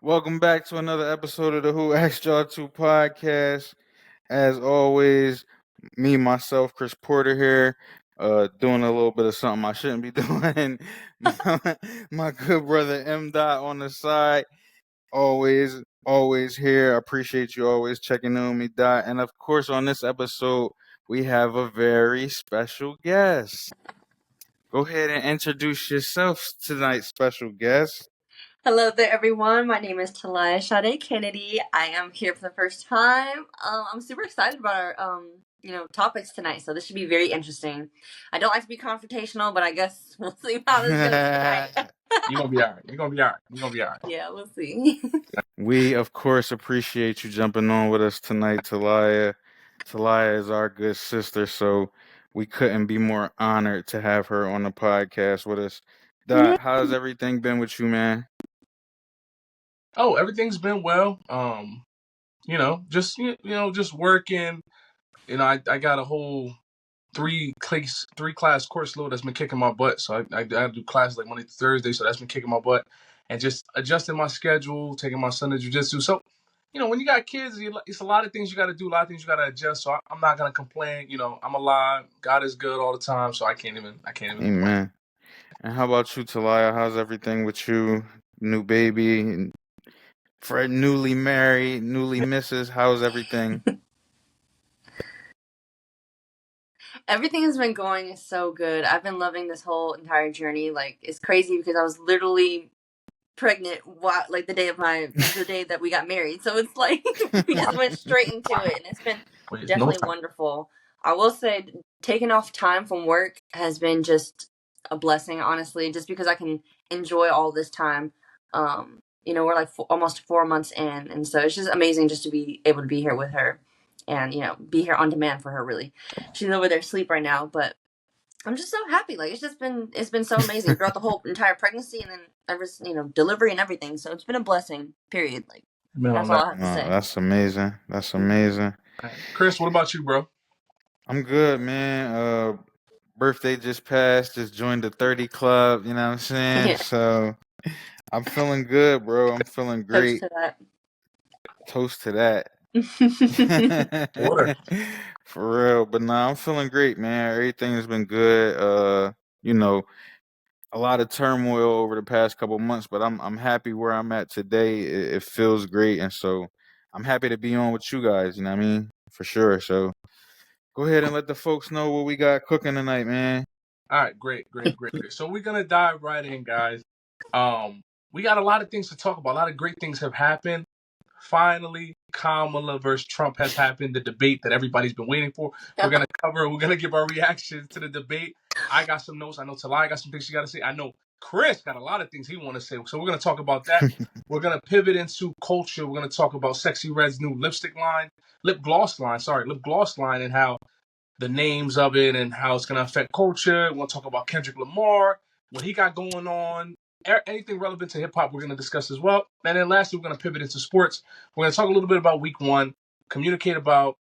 Welcome back to another episode of the Who Asked Y'all To podcast. As always, me, myself, Chris Porter here, doing a little bit of something I shouldn't be doing. My good brother M. Dot on the side, always here. I appreciate you always checking in on me, Dot. And of course, on this episode, we have a very special guest. Go ahead and introduce yourself tonight, special guest. Hello there, everyone. My name is Talaya Sade-Kennedy. I am here for the first time. I'm super excited about our, topics tonight. So this should be very interesting. I don't like to be confrontational, but I guess we'll see how this goes tonight. You're gonna be all right. You're gonna be all right. You're gonna be all right. Yeah, we'll see. We, of course, appreciate you jumping on with us tonight, Talaya. Talaya is our good sister, so we couldn't be more honored to have her on the podcast with us. Dot, how's everything been with you, man? Oh, everything's been well. Just working. I got a whole three class course load that's been kicking my butt. So I do classes like Monday to Thursday, so that's been kicking my butt. And just adjusting my schedule, taking my son to jujitsu. So, when you got kids, it's a lot of things you got to do, a lot of things you got to adjust. So I'm not gonna complain. I'm alive. God is good all the time, so I can't even complain. Amen. And how about you, Talaya? How's everything with you? New baby, Fred, newly married, newly misses. How's everything? Everything has been going so good. I've been loving this whole entire journey. Like, it's crazy because I was literally pregnant like the day that we got married. So it's like we just went straight into it, and it's been definitely wonderful. I will say taking off time from work has been just a blessing, honestly, just because I can enjoy all this time. We're like almost 4 months in, and so it's just amazing just to be able to be here with her and be here on demand for her. Really, she's over there asleep right now, but I'm just so happy. Like, it's been so amazing throughout the whole entire pregnancy, and then ever delivery and everything. So it's been a blessing. Period. Like, that's all I have to say. That's amazing. That's amazing. Chris, what about you, bro? I'm good, man. Birthday just passed. Just joined the 30 club. You know what I'm saying? Yeah. So I'm feeling good, bro. I'm feeling great. Toast to that. Order. For real. But nah, I'm feeling great, man. Everything has been good. A lot of turmoil over the past couple months, but I'm happy where I'm at today. It feels great, and so I'm happy to be on with you guys. You know what I mean? For sure. So go ahead and let the folks know what we got cooking tonight, man. All right, great. So we're gonna dive right in, guys. We got a lot of things to talk about. A lot of great things have happened. Finally, Kamala versus Trump has happened. The debate that everybody's been waiting for. We're gonna give our reactions to the debate. I got some notes. I know Talaya got some things she got to say. I know Chris got a lot of things he want to say. So we're gonna talk about that. We're gonna pivot into culture. We're gonna talk about Sexy Red's new lip gloss line, and how the names of it and how it's going to affect culture. We're going to talk about Kendrick Lamar, what he got going on, anything relevant to hip hop we're going to discuss as well. And then lastly, we're going to pivot into sports. We're going to talk a little bit about week one, communicate about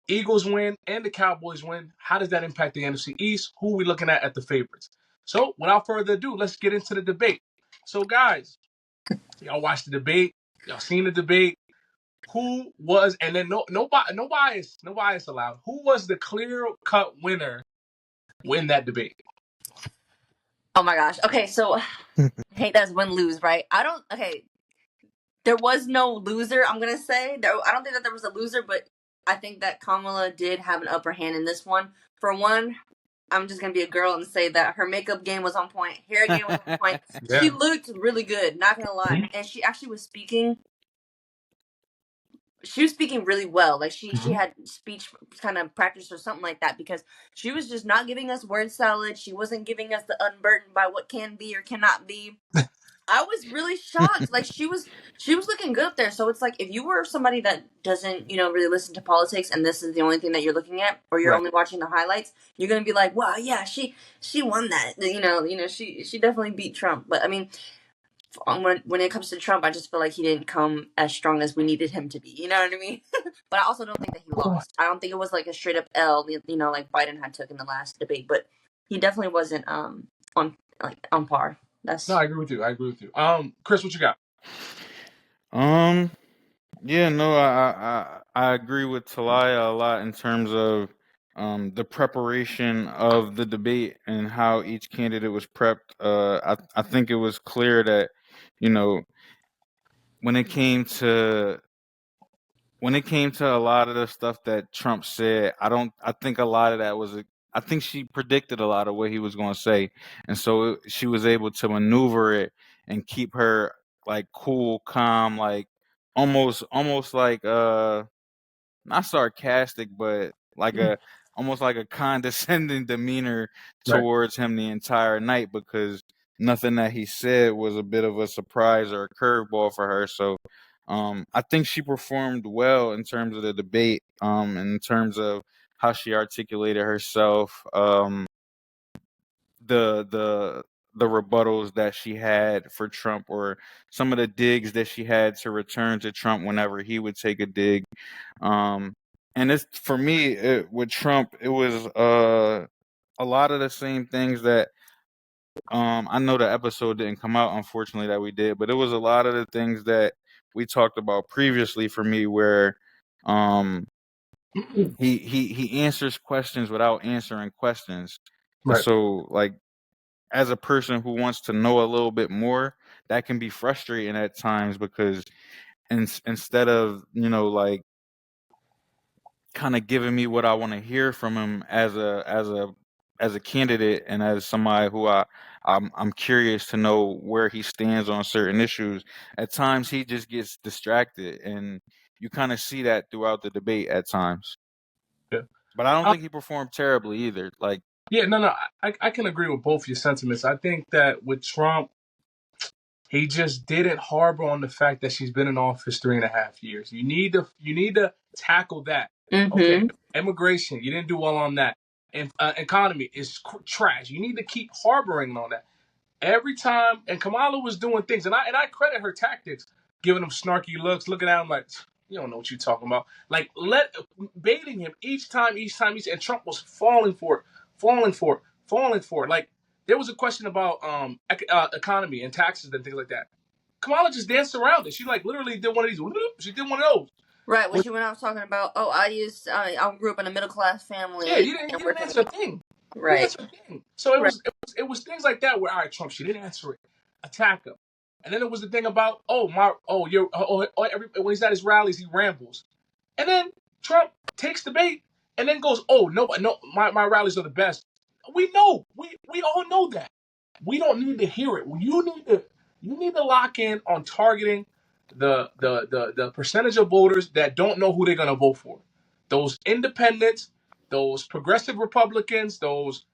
Eagles win and the Cowboys win. How does that impact the NFC East? Who are we looking at the favorites? So without further ado, let's get into the debate. So guys, y'all watched the debate. Y'all seen the debate. Who was, and then no bias allowed. Who was the clear-cut winner in that debate? Oh my gosh. Okay, so I hate that's win-lose, right? There was no loser, I'm going to say. I don't think that there was a loser, but I think that Kamala did have an upper hand in this one. For one, I'm just going to be a girl and say that her makeup game was on point. Hair game was on point. Yeah. She looked really good, not going to lie. Mm-hmm. And she actually was speaking really well. Like she had speech kind of practice or something like that, because she was just not giving us word salad. She wasn't giving us the unburdened by what can be or cannot be. I was really shocked. Like she was looking good up there. So it's like, if you were somebody that doesn't, really listen to politics, and this is the only thing that you're looking at, or you're only watching the highlights, you're gonna be like, wow, yeah, she won that. She definitely beat Trump. But I mean, when it comes to Trump, I just feel like he didn't come as strong as we needed him to be. You know what I mean? But I also don't think that he lost. I don't think it was like a straight up L, like Biden had took in the last debate. But he definitely wasn't on par. No, I agree with you. Chris, what you got? Um, yeah, no, I agree with Talaya a lot in terms of the preparation of the debate and how each candidate was prepped. I think it was clear that, you know, when it came to a lot of the stuff that Trump said, I think a lot of that was I think she predicted a lot of what he was going to say, and so she was able to maneuver it and keep her like cool, calm, like almost like not sarcastic, but like a almost like a condescending demeanor Right. towards him the entire night, because nothing that he said was a bit of a surprise or a curveball for her. So I think she performed well in terms of the debate, in terms of how she articulated herself, the the the rebuttals that she had for Trump, or some of the digs that she had to return to Trump whenever he would take a dig. Um, and it's for me with Trump, it was a lot of the same things that I know the episode didn't come out, unfortunately, that we did, but it was a lot of the things that we talked about previously for me, where um he answers questions without answering questions. And Right. so, like, as a person who wants to know a little bit more, that can be frustrating at times, because instead of, like, kind of giving me what I want to hear from him as a candidate, and as somebody who I'm curious to know where he stands on certain issues, at times he just gets distracted, and you kind of see that throughout the debate at times. Yeah. But I don't Um, think he performed terribly either. Like, yeah. No. No. I can agree with both your sentiments. I think that with Trump, he just didn't harbor on the fact that she's been in office 3.5 years. You need to tackle that. Okay, Mm-hmm. immigration, you didn't do well on that. And economy is trash. You need to keep harboring on that every time. And Kamala was doing things, and I credit her tactics, giving him snarky looks, looking at him like, you don't know what you're talking about, like baiting him and Trump was falling for it, falling for it. Like, there was a question about economy and taxes and things like that. Kamala just danced around it. She like literally did one of these. She did one of those. Right, when Which, she went off talking about, oh, I grew up in a middle class yeah, family you didn't and you we're didn't from answer a thing. You didn't right, answer a thing. So it right, was things like that where, all right, Trump, she didn't answer it. Attack him. And then it was the thing about, when he's at his rallies he rambles. And then Trump takes the bait and then goes, "Oh no, no, my rallies are the best." We know, we all know that. We don't need to hear it. You need to lock in on targeting the percentage of voters that don't know who they're gonna vote for. Those independents, those progressive Republicans, those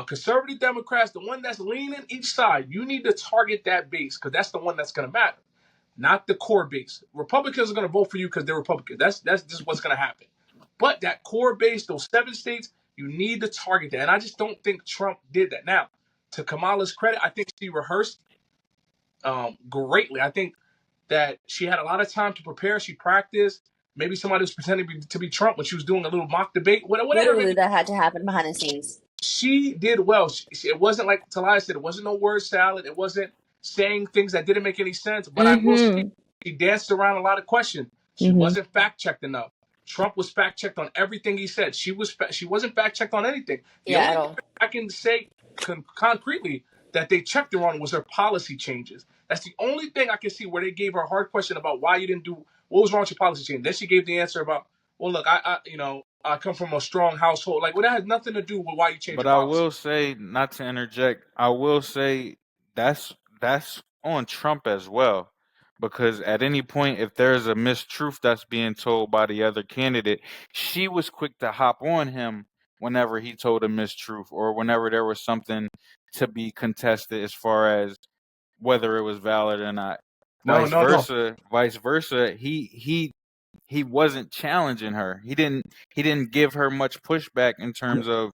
conservative Democrats, the one that's leaning each side. You need to target that base because that's the one that's gonna matter, not the core base. Republicans are going to vote for you because they're Republicans. That's just what's going to happen. But that core base, those 7 states, you need to target that. And I just don't think Trump did that. Now, to Kamala's credit, I think she rehearsed greatly. I think that she had a lot of time to prepare. She practiced. Maybe somebody was pretending to be Trump when she was doing a little mock debate, whatever it may literally be. that had to happen behind the scenes. She did well. It wasn't like Talaya said. It wasn't no word salad. It wasn't saying things that didn't make any sense. But I will say, Mm-hmm. she danced around a lot of questions. She Mm-hmm. wasn't fact checked enough. Trump was fact checked on everything he said. She wasn't fact checked on anything. The Yeah, only at thing all. I can say concretely that they checked her on was her policy changes. That's the only thing I can see where they gave her a hard question about why you didn't do what was wrong with your policy change. Then she gave the answer about, well, look, I come from a strong household. Like, well, that has nothing to do with why you change but your I policy. will say, not to interject, I will say that's on Trump as well. Because at any point, if there's a mistruth that's being told by the other candidate, she was quick to hop on him whenever he told a mistruth, or whenever there was something to be contested as far as whether it was valid or not. No, no, no. Vice versa. He wasn't challenging her. He didn't give her much pushback in terms of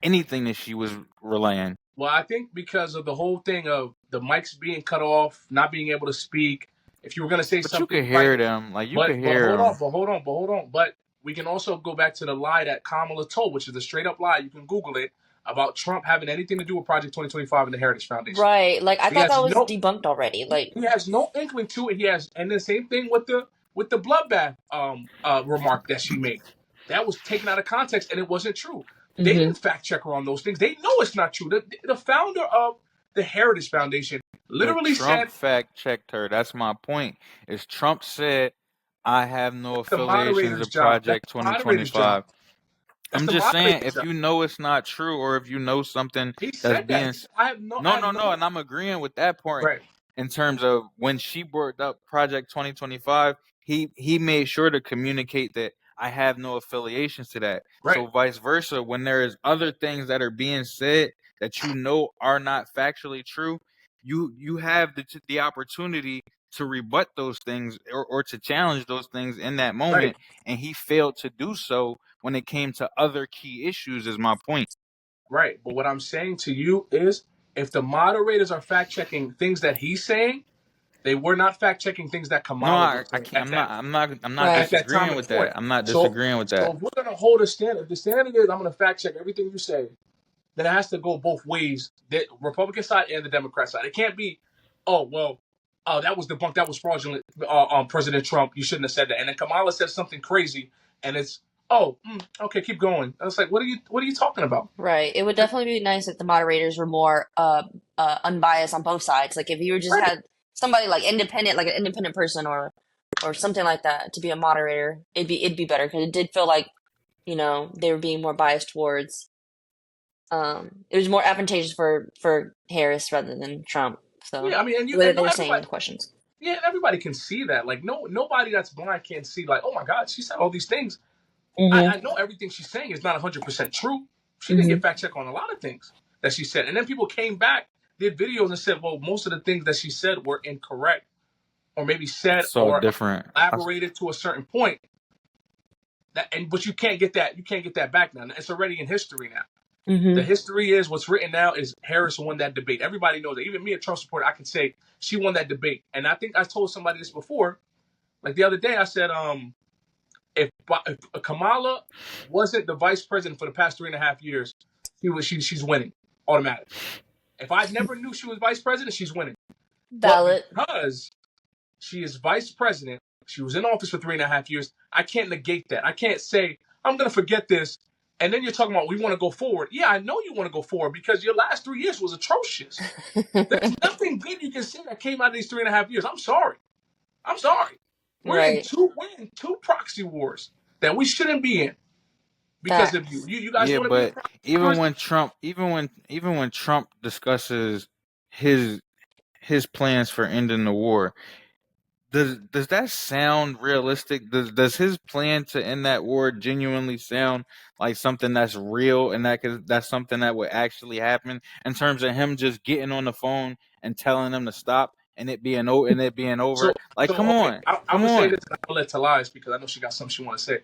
anything that she was relaying. Well, I think because of the whole thing of the mics being cut off, not being able to speak. If you were going to say But you something, could right? hear them. Like, you could But hear hold on, them. but hold on, but hold on. But we can also go back to the lie that Kamala told, which is a straight up lie. You can Google it about Trump having anything to do with Project 2025 and the Heritage Foundation. Right. Like I He thought that has was no debunked already. Like, he has no inkling to it. He has, and the same thing with the bloodbath remark that she made. That was taken out of context and it wasn't true. They mm-hmm. didn't fact check her on those things. They know it's not true. The founder of the Heritage Foundation But literally Trump said fact checked her. That's my point. Is Trump said, I have no the affiliations moderator's of job. That's Project the moderator's job. 2025. That's I'm the just saying, moderator's if job. you know it's not true, or if you know something He that's said that. being He said, I no, have no, no no, and I'm agreeing with that point. right, In terms of when she brought up Project 2025, he made sure to communicate that I have no affiliations to that. right, So vice versa, when there is other things that are being said that you know are not factually true, you have the opportunity to rebut those things, or to challenge those things in that right, moment, and he failed to do so when it came to other key issues, is my point. right. But what I'm saying to you is if the moderators are fact checking things that he's saying, they were not fact checking things that No, Kamala was I saying can't. I'm not Right. at that time disagreeing and with point. that. I'm not So disagreeing with so that. if we're gonna hold a standard, if the standard is I'm gonna fact check everything you say, then it has to go both ways, the Republican side and the Democrat side. It can't be, oh well, that was debunked, that was fraudulent. President Trump, you shouldn't have said that. And then Kamala says something crazy, and it's okay, keep going. I was like, what are you talking about? Right. It would definitely be nice if the moderators were more unbiased on both sides. Like if you just Right, had somebody like independent, like an independent person or something like that to be a moderator, it'd be better because it did feel like, they were being more biased towards it was more advantageous for Harris rather than Trump. So yeah. I mean, and the you way and that no they were saying everybody, the questions. yeah, and everybody can see that. Like nobody that's blind can't see. Like, oh my God, she said all these things. Hmm. I know everything she's saying is not 100% true. She didn't Hmm. get fact checked on a lot of things that she said. And then people came back, did videos and said, well, most of the things that she said were incorrect or maybe said So or different. elaborated to a certain point. But you can't get that. You can't get that back now. It's already in history now. The Hmm. history is what's written now is Harris won that debate. Everybody knows it. Even me, a Trump supporter, I can say she won that debate. And I think I told somebody this before. Like the other day, I said, if Kamala wasn't the vice president for the past 3.5 years, she's winning automatic. If I never knew she was vice president, she's winning. But Valid. because she is vice president, she was in office for 3.5 years. I can't negate that. I can't say I'm going to forget this. And then you're talking about we want to go forward. Yeah, I know you want to go forward because your last 3 years was atrocious. There's nothing good you can say that came out of these 3.5 years. I'm sorry. I'm sorry. Right. We're in two proxy wars that we shouldn't be in because of you. Facts. You guys Yeah, want to be in but proxy even wars? when Trump, even when Trump discusses his his plans for ending the war, does that sound realistic? Does his plan to end that war genuinely sound like something that's real, and that's something that would actually happen, in terms of him just getting on the phone and telling them to stop, and it being So over? Like, so come okay, on, I'm come gonna say on. this and I'm gonna let Talaya speak because I know she got something she want to say.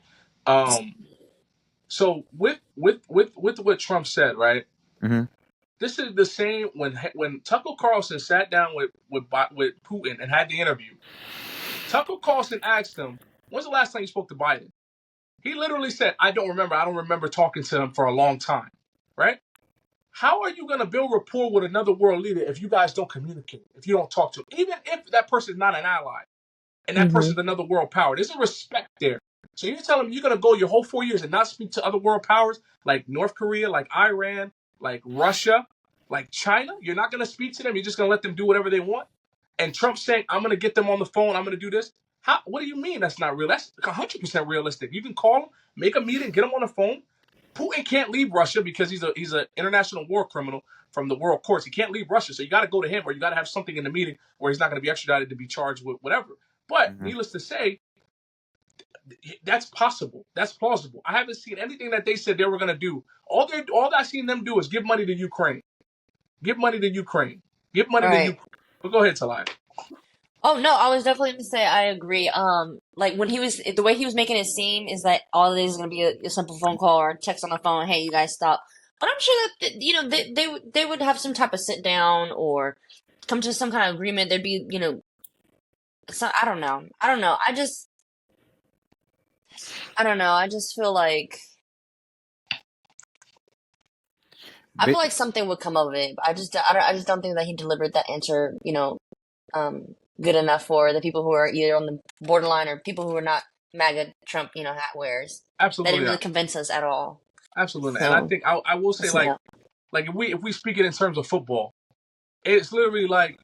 Um, so with what Trump said, right? Hmm. This is the same when Tucker Carlson sat down with Putin and had the interview. Tucker Carlson asked him, "When's the last time you spoke to Biden?" He literally said, "I don't remember. I don't remember talking to him for a long time." Right? How are you going to build rapport with another world leader if you guys don't communicate? If you don't talk to him, even if that person is not an ally and that Hmm. person's another world power, there's a respect there. So you're telling me you're going to go your whole 4 years and not speak to other world powers like North Korea, like Iran, like Russia, like China? You're not going to speak to them. You're just going to let them do whatever they want. And Trump saying, "I'm going to get them on the phone. I'm going to do this." How? What do you mean that's not real? That's 100% realistic. You can call them, make a meeting, get them on the phone. Putin can't leave Russia because he's an international war criminal from the world courts. He can't leave Russia, so you got to go to him, or you got to have something in the meeting where he's not going to be extradited to be charged with whatever. But Hmm. needless to say, that's possible. That's plausible. I haven't seen anything that they said they were going to do. All I've seen them do is give money to Ukraine. Give money to Ukraine. Give money to Right. Ukraine. But go ahead, Talaya. Oh no, I was definitely gonna say I agree. Like when the way he was making it seem is that all it is gonna be a simple phone call or a text on the phone. Hey, you guys stop. But I'm sure that they would have some type of sit down or come to some kind of agreement. There'd be so I don't know. I don't know. I don't know. I just feel like something would come of it. But I just don't think that he delivered that answer, good enough for the people who are either on the borderline or people who are not MAGA Trump, hat wearers. That didn't Absolutely really not. convince us at all. Absolutely. And I So think I will say that's my like if we speak it in terms of football, it's literally like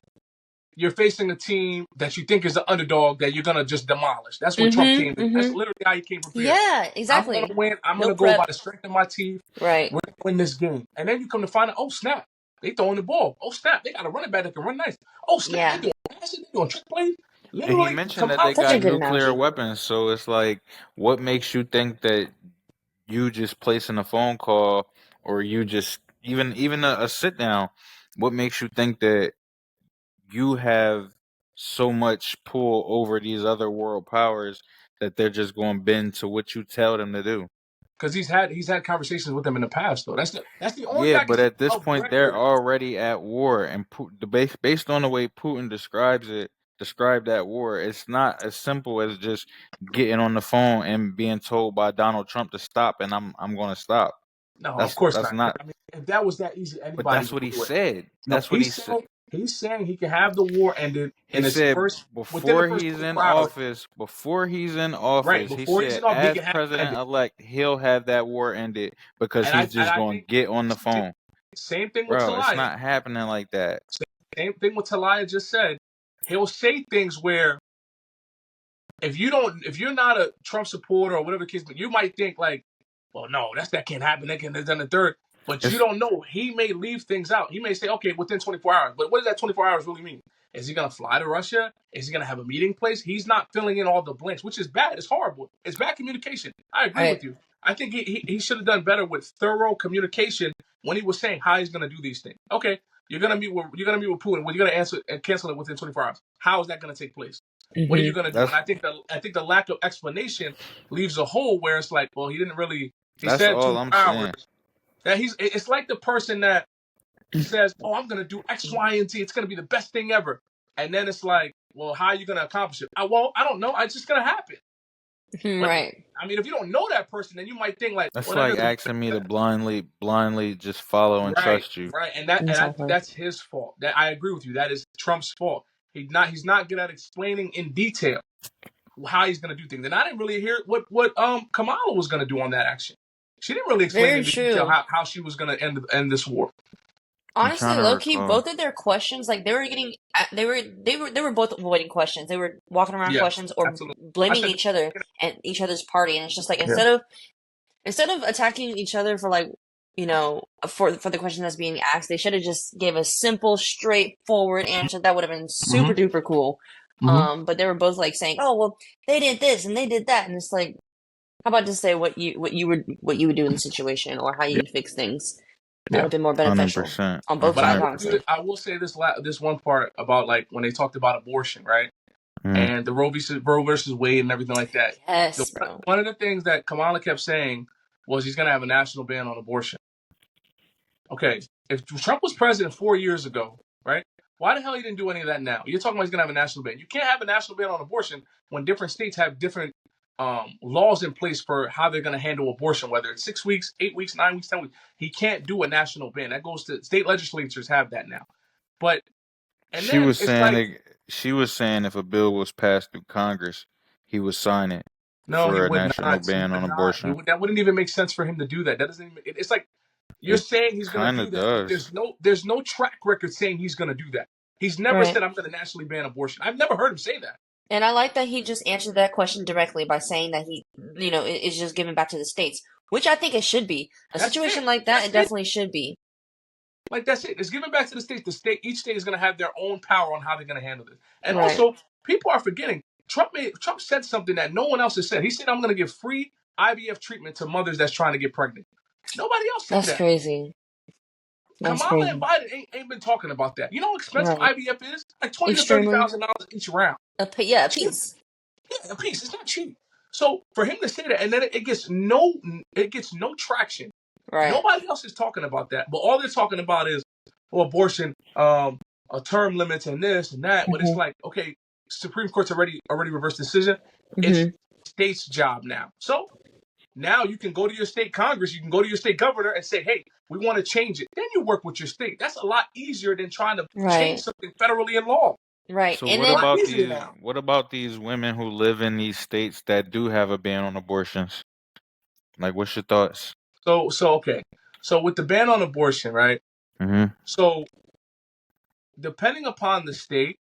you're facing a team that you think is the underdog that you're gonna just demolish. That's what Trump came to. That's literally how he came prepared. Yeah, I'm gonna exactly. win. I'm No gonna go prep. by the strength of my team. Right. We're gonna win this game. And then you come to find out, oh snap, they throwing the ball. Oh snap, they got a running back that can run nice. Oh snap, they Yeah. doing passes, they doing trick plays. And he Literally, mentioned that Kamala they Such a got good nuclear analogy. weapons, so it's like, what makes you think that you just placing a phone call, or you just even a sit down? What makes you think that you have so much pull over these other world powers that they're just going to bend to what you tell them to do? because he's had conversations with them in the past though. That's the only thing Yeah, I can but say at this of point, they're record. already at war, and based on the way Putin described that war, it's not as simple as just getting on the phone and being told by Donald Trump to stop, and I'm going to stop. No, of course That's not. not. I mean, if that was that easy, But anybody that's would what he do it. said. No, That's what he said. he's saying he can have the war ended He in his said first within the first 24 hours. before he's in Right office, he before he's said in office, he as can have it president ended. elect, he'll have that war ended because And he's just I going to think get on the same, phone. same thing with Bro, it's Talaya. not happening like that. Same thing with Talaya just said. He'll say things where if you're not a Trump supporter or whatever the case, but you might think like, well, no, that can't happen. That can done the third. But you It's don't know. He may leave things out. He may say, okay, within 24 hours. But what does that 24 hours really mean? Is he gonna fly to Russia? Is he gonna have a meeting place? He's not filling in all the blanks, which is bad. It's horrible. It's bad communication. I agree Right. with you. I think he should have done better with thorough communication when he was saying how he's gonna do these things. Okay, you're gonna meet with Putin. Well, you're gonna answer and cancel it within 24 hours. How is that gonna take place? What are you gonna do? And that's I think the lack of explanation leaves a hole where it's like, well, he didn't really. He that's said all 24 I'm hours. saying. That it's like the person that says, "Oh, I'm gonna do X, Y, and Z. It's gonna be the best thing ever," and then it's like, well, how are you gonna accomplish it? Well, I don't know. It's just gonna happen. But Right. I mean, if you don't know that person, then you might think like, That's well, that like doesn't. asking me to blindly just follow and Right, trust you. right, and I think Exactly. that's his fault. That I agree with you. That is Trump's fault. He's not good at explaining in detail how he's going to do things. And I didn't really hear what Kamala was going to do on that action. She didn't really explain Very in detail true. how she was going to end this war. I'm trying Honestly, to low key, recall. both of their questions, like they were getting, they were both avoiding questions. They were walking around Yes, questions or absolutely. I blaming said, each other and each other's party, and it's just like yeah. instead of attacking each other for like, for the question that's being asked, they should have just gave a simple, straightforward answer that would have been super hmm duper cool. hmm But they were both like saying, "Oh, well, they did this and they did that," and it's like, how about just say what you would do in the situation or how Yeah, you'd fix things? That would yeah. have been more Hundred beneficial percent, on a both But I sides, hundred. will honestly. I will say this one part about like when they talked about abortion, right? Mm. And the Roe versus Wade and everything like that. Yes, bro. One of the things that Kamala kept saying was he's going to have a national ban on abortion. Okay, if Trump was president 4 years ago, right? Why the hell he didn't do any of that now? You're talking about he's gonna have a national ban. You can't have a national ban on abortion when different states have different laws in place for how they're gonna handle abortion, whether it's 6 weeks, 8 weeks, 9 weeks, 10 weeks. He can't do a national ban. That goes to state legislatures have that now. But and She then was it's saying like, it, she was saying if a bill was passed through Congress, he would sign it no, he for a would national not. He ban on would not. abortion. That wouldn't even make sense for him to do that. That doesn't even. It's like you're It saying he's going to kind do of that, but does. there's no track record saying he's going to do that. He's never Right. said I'm going to nationally ban abortion. I've never heard him say that. And I like that he just answered that question directly by saying that he, is just giving back to the states, which I think it should be. A That's situation it. like that, That's it it. definitely should be. Like that's it. It's giving back to the states. Each state is going to have their own power on how they're going to handle this. And Right. also, people are forgetting Trump said something that no one else has said. He said I'm going to give free IVF treatment to mothers that's trying to get pregnant. Nobody else said That's that. crazy. That's Kamala and crazy. Biden ain't been talking about that. You know how expensive Right. IVF is? Like $20,000 to Extremely. $30,000 each round. Yeah, a piece. Yeah, a piece. It's not cheap. So for him to say that, and then it gets no traction. Right. Nobody else is talking about that. But all they're talking about is abortion, a term limits, and this and that. But it's Mhm. like, okay, Supreme Court's already reversed decision. It's Mhm. state's job now. So now you can go to your state Congress, you can go to your state governor and say, hey, we want to change it. Then you work with your state. That's a lot easier than trying to change something federally in law. Right. So And what then about Easier these? now. What about these women who live in these states that do have a ban on abortions? Like, what's your thoughts? So okay. So with the ban on abortion, right? Mm-hmm. So depending upon the state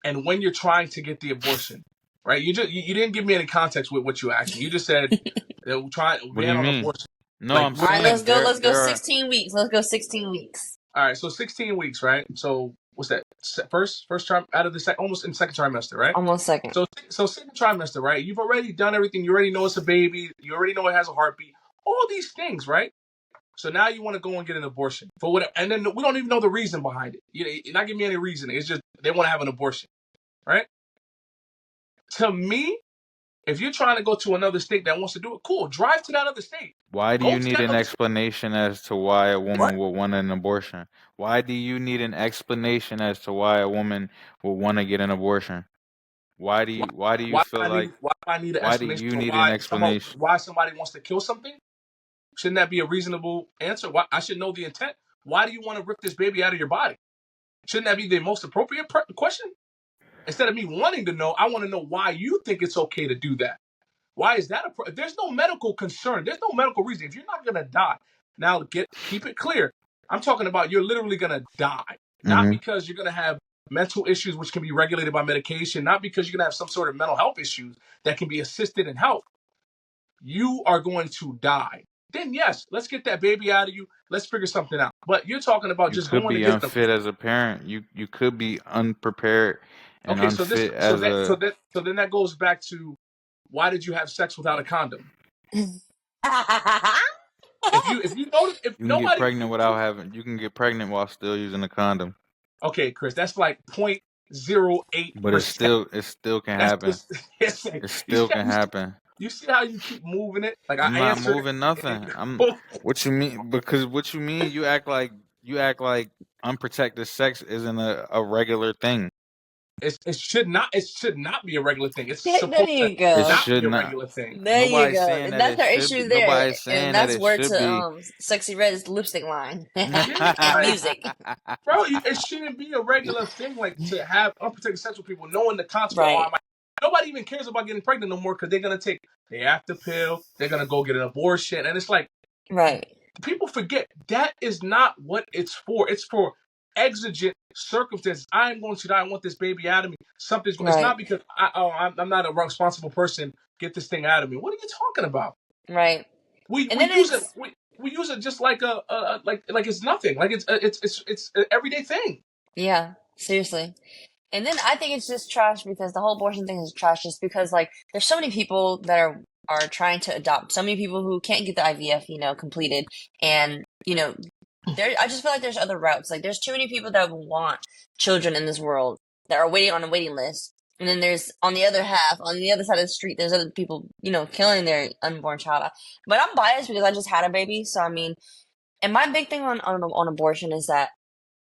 and when you're trying to get the abortion, right? You didn't give me any context with what you asked me. You just said they'll try What do ban you on mean? abortion. No, Like I'm all right, let's saying go. there Let's go there are. 16 weeks. Let's go 16 weeks. all right, so 16 weeks, right? So what's that? First term out of the almost in second trimester, right? Almost second. So second trimester, right? You've already done everything. You already know it's a baby. You already know it has a heartbeat. All these things, right? So now you want to go and get an abortion for whatever, and then we don't even know the reason behind it. You're not giving me any reason. It's just they want to have an abortion, right? To me, if you're trying to go to another state that wants to do it, cool. Drive to that other state. Why do Go you to need that an other state. explanation as to why a What? woman would want an abortion? Why do you need an explanation as to why a woman would want to get an abortion? Why do you feel like Why do I need an why do explanation you for need an explanation? why somebody wants to kill something? Shouldn't that be a reasonable answer? Why I should know the intent. Why do you want to rip this baby out of your body? Shouldn't that be the most appropriate question? Instead of me wanting to know, I want to know why you think it's okay to do that. Why is that there's no medical concern. There's no medical reason. If you're not gonna die, now keep it clear. I'm talking about you're literally gonna die. Not Mm-hmm. because you're gonna have mental issues which can be regulated by medication, not because you're gonna have some sort of mental health issues that can be assisted in health. You are going to die. Then yes, let's get that baby out of you. Let's figure something out. But you're talking about You just could going to be get them. unfit as a parent. You could be unprepared and Okay, unfit as a. so then that goes back to why did you have sex without a condom? If you notice if You can get nobody pregnant without having. You can get pregnant while still using a condom, okay, Chris, that's like 0.08%. but it still can That's happen. just it's like, It still can happen. you see how you keep moving it? Like I I'm not answered moving it. nothing. What you mean? Because what you mean? You act like unprotected sex isn't a regular thing. it should not be a regular thing. It's There supposed to you It go. not should be a not. regular thing. There you Nobody's go. saying And that that's it our should be. issue there. Nobody's saying And that that's it where should to be. Sexy Red's lipstick line. Yeah, And like music. bro, it shouldn't be a regular thing like to have unprotected sex with people, knowing the consequence. Right. Nobody even cares about getting pregnant no more because they're gonna take the after pill. They're gonna go get an abortion, and it's like Right. people forget that is not what it's for. It's for exigent circumstances. I am going to die. I want this baby out of me. Something's going. It's Right. not because I'm not a responsible person. Get this thing out of me. What are you talking about? Right. We And we then use it. it's We use it just like like it's nothing. Like it's an everyday thing. yeah, seriously. And then I think it's just trash because the whole abortion thing is trash just because like there's so many people that are trying to adopt, so many people who can't get the IVF, completed and there I just feel like there's other routes. Like there's too many people that want children in this world that are waiting on a waiting list. And then there's on the other half, on the other side of the street, there's other people, killing their unborn child. But I'm biased because I just had a baby, so I mean, and my big thing on abortion is that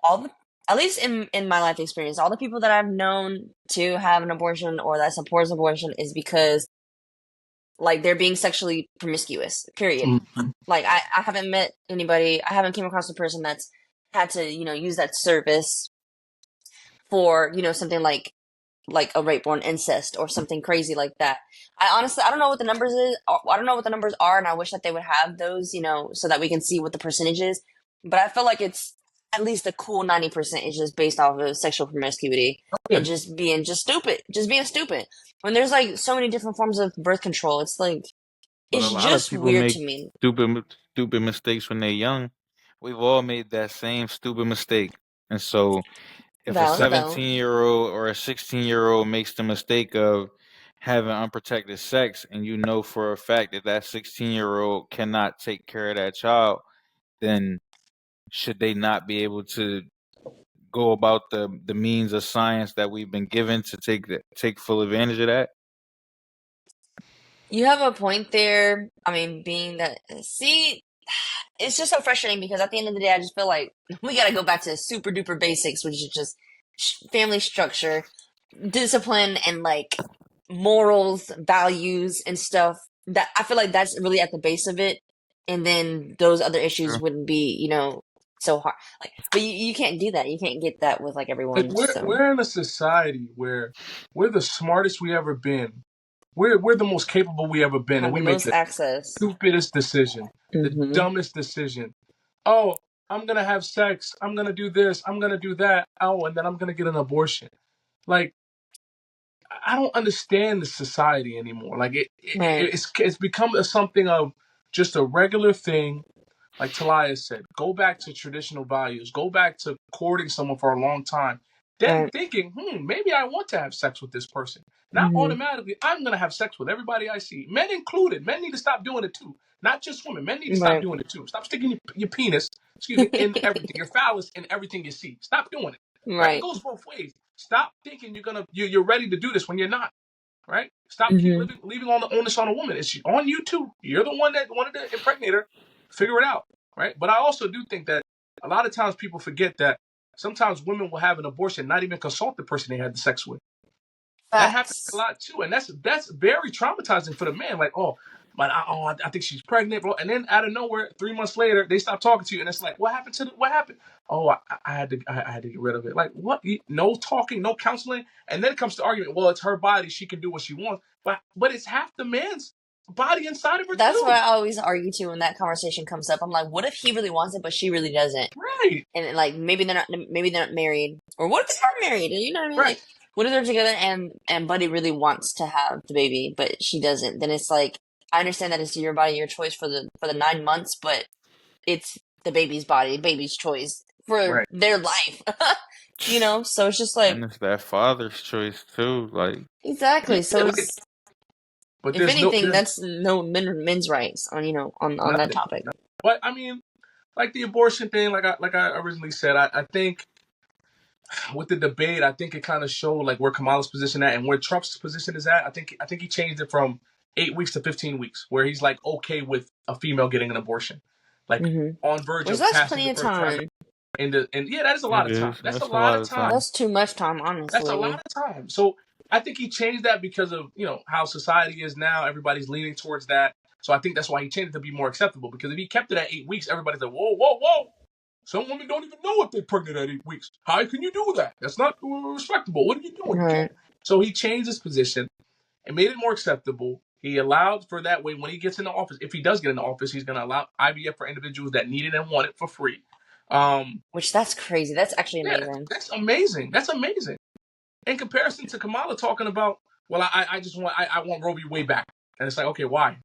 all the at least in my life experience, all the people that I've known to have an abortion or that supports abortion is because like they're being sexually promiscuous. Period. Mm-hmm. Like I haven't met anybody, I haven't came across a person that's had to, use that service for, something like a rape or an incest or something crazy like that. I don't know what the numbers is. I don't know what the numbers are, and I wish that they would have those, so that we can see what the percentage is. But I feel like it's at least a cool 90% is just based off of sexual promiscuity Yeah. and just being stupid. When there's like so many different forms of birth control, it's like But a it's lot of just people weird make to me. stupid mistakes when they're young. We've all made that same stupid mistake, and so if a Valid though. 17-year-old or a 16-year-old makes the mistake of having unprotected sex, and you know for a fact that that 16-year-old cannot take care of that child, then should they not be able to go about the means of science that we've been given to take full advantage of that? You have a point there. I mean, being that, see, it's just so frustrating because at the end of the day, I just feel like we got to go back to super duper basics, which is just family structure, discipline, and like morals, values, and stuff. That I feel like that's really at the base of it, and then those other issues True. wouldn't be, so hard. Like, but you can't do that. You can't get that with like Like everyone. we're So we're in a society where we're the smartest we ever been. We're the most capable we ever been, and have the we make most the access. stupidest decision, the Hmm. dumbest decision. Oh, I'm gonna have sex. I'm gonna do this. I'm gonna do that. Oh, and then I'm gonna get an abortion. Like I don't understand the society anymore. Like Right. it's become something of just a regular thing. Like Talaya said, go back to traditional values. Go back to courting someone for a long time. Then Right. thinking, maybe I want to have sex with this person. Not Hmm. automatically, I'm going to have sex with everybody I see. Men included. Men need to stop doing it too. Not just women. Men need to stop Right. doing it too. Stop sticking your penis, excuse me, in everything. Your phallus in everything you see. Stop doing it. Right? It Right. goes both ways. Stop thinking you're ready to do this when you're not. Right? Stop keep Hmm. leaving all the onus on a woman. It's on you too. You're the one that wanted to impregnate her. Figure it out. Right? But I also do think that a lot of times people forget that sometimes women will have an abortion, not even consult the person they had the sex with. That happens a Facts. lot too, and that's very traumatizing for the man. Like, oh, but I think she's pregnant, bro. And then out of nowhere, 3 months later, they stop talking to you, and it's like, what happened to what happened? Oh, I had to get rid of it. Like, what? No talking, no counseling, and then it comes to argument. Well, it's her body; she can do what she wants. But it's half the man's body inside of her That's what too. I always argue to when that conversation comes up. I'm like, what if he really wants it, but she really doesn't? Right, And like maybe they're not married, or what if they are married? You know what I mean? right, Like, what if they're together and Buddy really wants to have the baby, but she doesn't? Then it's like, I understand that it's your body, your choice for the 9 months, but it's the baby's body, baby's choice for right. their life. So it's just And like, it's that father's choice too. Like, Yeah, exactly. So like, it's, but if there's anything, that's no men's rights on that nothing. topic. But I mean, like the abortion thing, like I originally said, I think with the debate, I think it kind of showed like where Kamala's position at and where Trump's position is at. I think he changed it from 8 weeks to 15 weeks, where he's like okay with a female getting an abortion, like Hmm. on verge Which of that's passing plenty the of birth trimester. time. And yeah, that is a lot it of time. is. That's a That's a lot lot of of time. time. That's too much time, That's a lot honestly. of time. So I think he changed that because of how society is now. Everybody's leaning towards that. So I think that's why he changed it to be more acceptable. Because if he kept it at 8 weeks, everybody's like, whoa, whoa, whoa. Some women don't even know if they're pregnant at 8 weeks. How can you do that? That's not respectable. What are you doing? You can't. Right. So he changed his position and made it more acceptable. He allowed for that way when he gets into office. If he does get into office, he's going to allow IVF for individuals that need it and want it for free. Which that's crazy. That's actually Yeah, amazing. that's amazing. That's amazing. In comparison to Kamala talking about, well, I just want I want Roe v. Wade back, and it's like, okay, why?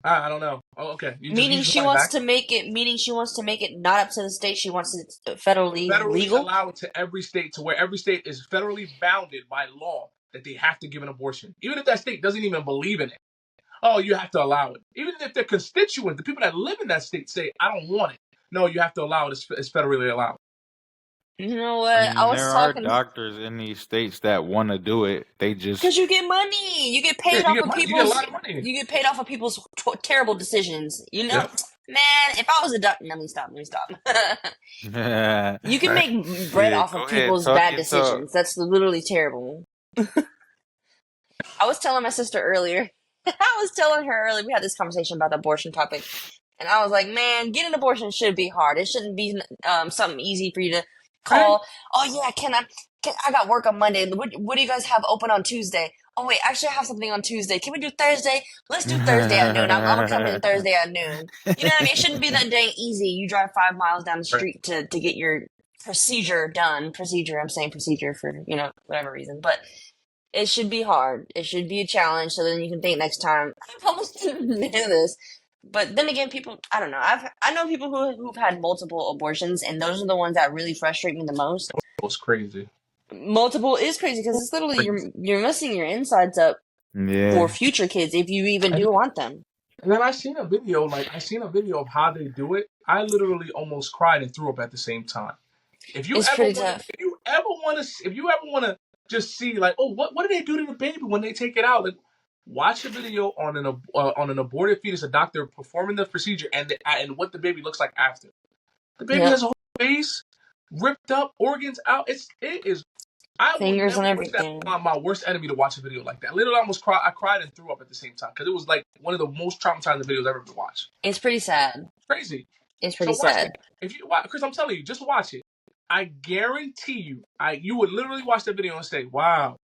I don't know. Oh, okay, you Meaning just she want it wants back. to make it. Meaning she wants to make it not up to the state. She wants it federally Federally legal. allow it to every state, to where every state is federally bounded by law that they have to give an abortion, even if that state doesn't even believe in it. Oh, you have to allow it, even if their constituents, the people that live in that state, say, I don't want it. No, you have to allow it. It's federally allowed. You know I what? I mean, was there are talking doctors in these states that want to do it. They just because you get money. You get Yeah, paid you off get of money. You get a people's. lot of money. You get paid off of people's terrible decisions. Yeah, Man. If I was a doctor, let me stop. Let me stop. You can right. make bread yeah. off of Go ahead, people's talk bad your talk. decisions. That's literally terrible. I was telling my sister earlier. I was telling her earlier. We had this conversation about the abortion topic, and I was like, "Man, getting an abortion should be hard. It shouldn't be something easy for you to Right. call. Oh yeah, I got work on Monday. What do you guys have open on Tuesday? Oh wait, actually I have something on Tuesday. Can we do Thursday? Let's do Thursday at noon. I'm gonna come in Thursday at noon. You know what I mean? It shouldn't be that dang easy. You drive 5 miles down the Right. street to get your procedure done. Procedure. I'm saying procedure for whatever reason, but it should be hard. It should be a challenge, so then you can think next time, I probably didn't do this. But then again, people, I don't know. I know people who've had multiple abortions, and those are the ones that really frustrate me the most. It was crazy. Multiple is crazy because it's literally Crazy. you're messing your insides up for Yeah. future kids if you even And do want them. And then I seen a video of how they do it. I literally almost cried and threw up at the same time. It's pretty tough. If you ever want to just see like, oh, what do they do to the baby when they take it out? Like, watch a video on an aborted fetus, a doctor performing the procedure, and what the baby looks like after. The baby Yep. has a whole face ripped up, organs out. It is I would Fingers never and wish that everything. on my worst enemy to watch a video like that. Literally, I almost cried. I cried and threw up at the same time because it was like one of the most traumatizing videos I've ever watched. It's pretty sad. Crazy. It's pretty So watch it. sad. If you watch, Chris, I'm telling you, just watch it. I guarantee you, you would literally watch that video and say, "Wow,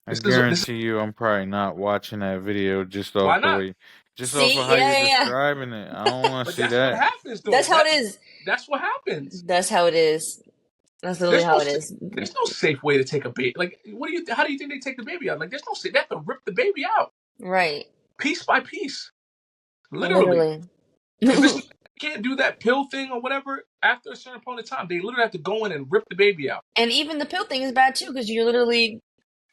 I this is guarantee you, I'm probably not watching that video just why off the not?" way, just off of See, how you're yeah. describing it. I don't want to But see that's what that. happens, though. That's how it is. That's what happens. That's how it is. That's literally There's no how it is. there's no safe way to take a baby. Like, how do you think they take the baby out? Like, there's no safe. They have to rip the baby out Right. piece by piece, literally. Literally. If it's, you can't do that pill thing or whatever after a certain point of time, they literally have to go in and rip the baby out. And even the pill thing is bad too, because you're literally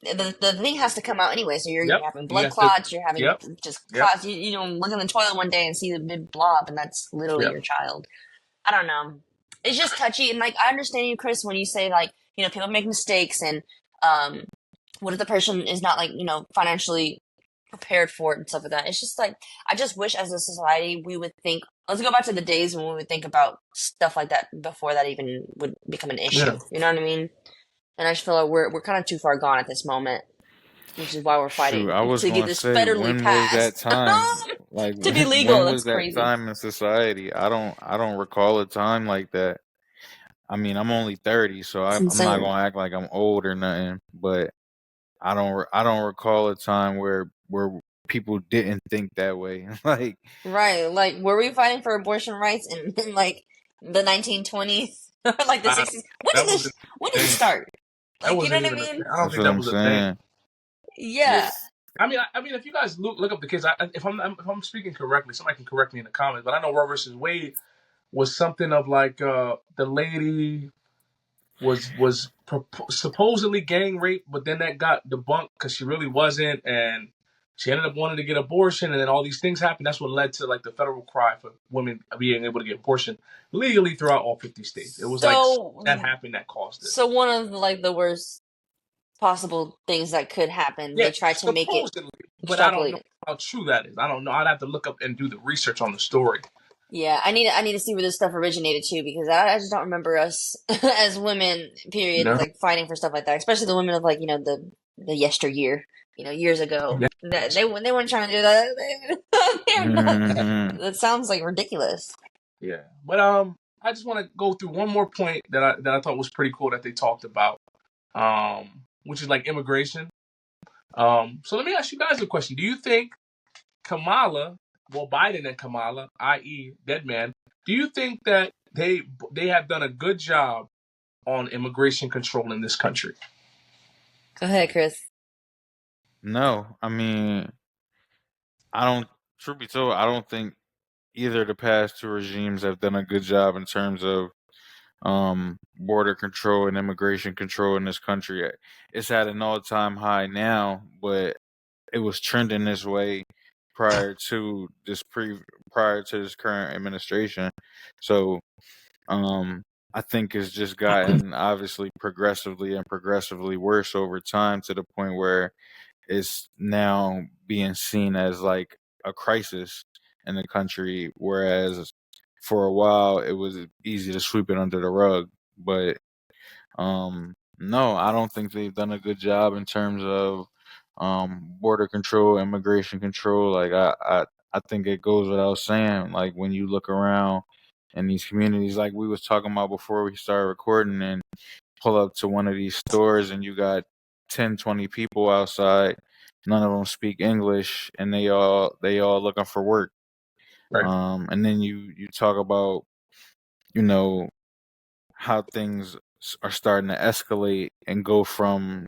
the thing has to come out anyway. So you're having blood clots, you're having just clots. You know, look in the toilet one day and see the big blob, and that's literally your child. I don't know. It's just touchy, and like I understand you, Chris, when you say like people make mistakes, and what if the person is not like financially prepared for it and stuff like that. It's just like I just wish as a society we would think. Let's go back to the days when we would think about stuff like that before that even would become an issue. Yeah. You know what I mean? And I just feel like we're kind of too far gone at this moment, which is why we're fighting Shoot, I was to get gonna this say, federally when was passed. that time? Like, To be legal. when That's was that crazy. time in society? I don't recall a time like that. I mean, I'm only 30, so I'm not insane. gonna act like I'm old or nothing. But I don't recall a time where people didn't think that way. Like, Right. Like, were we fighting for abortion rights in like the 1920s or like the 60s? When did this start? That Like, you know wasn't what I even. mean? I don't that's think what that I'm was a thing. saying. Yeah. I mean, if you guys look up the case, if I'm speaking correctly, somebody can correct me in the comments. But I know Roe versus Wade was something of like the lady was supposedly gang raped, but then that got debunked because she really wasn't, and she ended up wanting to get abortion, and then all these things happened. That's what led to like the federal cry for women being able to get abortion legally throughout all 50 states. It was like that happened that caused it. So one of like the worst possible things that could happen, they tried to make it. But I don't know how true that is. I don't know. I'd have to look up and do the research on the story. Yeah, I need to see where this stuff originated too, because I just don't remember us as women, period, like fighting for stuff like that. Especially the women of like the yesteryear, years ago. Yeah. They weren't trying to do that. That sounds like ridiculous. Yeah, but I just want to go through one more point that I thought was pretty cool that they talked about, which is like immigration. So let me ask you guys a question. Do you think Biden and Kamala, i.e. Dead Man, do you think that they have done a good job on immigration control in this country? Go ahead, Chris. No, I mean, truth be told, I don't think either of the past two regimes have done a good job in terms of border control and immigration control in this country. It's at an all-time high now, but it was trending this way prior to this current administration. So I think it's just gotten obviously progressively worse over time, to the point where it's now being seen as like a crisis in the country, whereas for a while it was easy to sweep it under the rug. But no, I don't think they've done a good job in terms of border control, immigration control. Like, I think it goes without saying, like, when you look around in these communities, like we was talking about before we started recording, and pull up to one of these stores and you got 10, 20 people outside, none of them speak English, and they all looking for work. Right. And then you talk about, how things are starting to escalate and go from,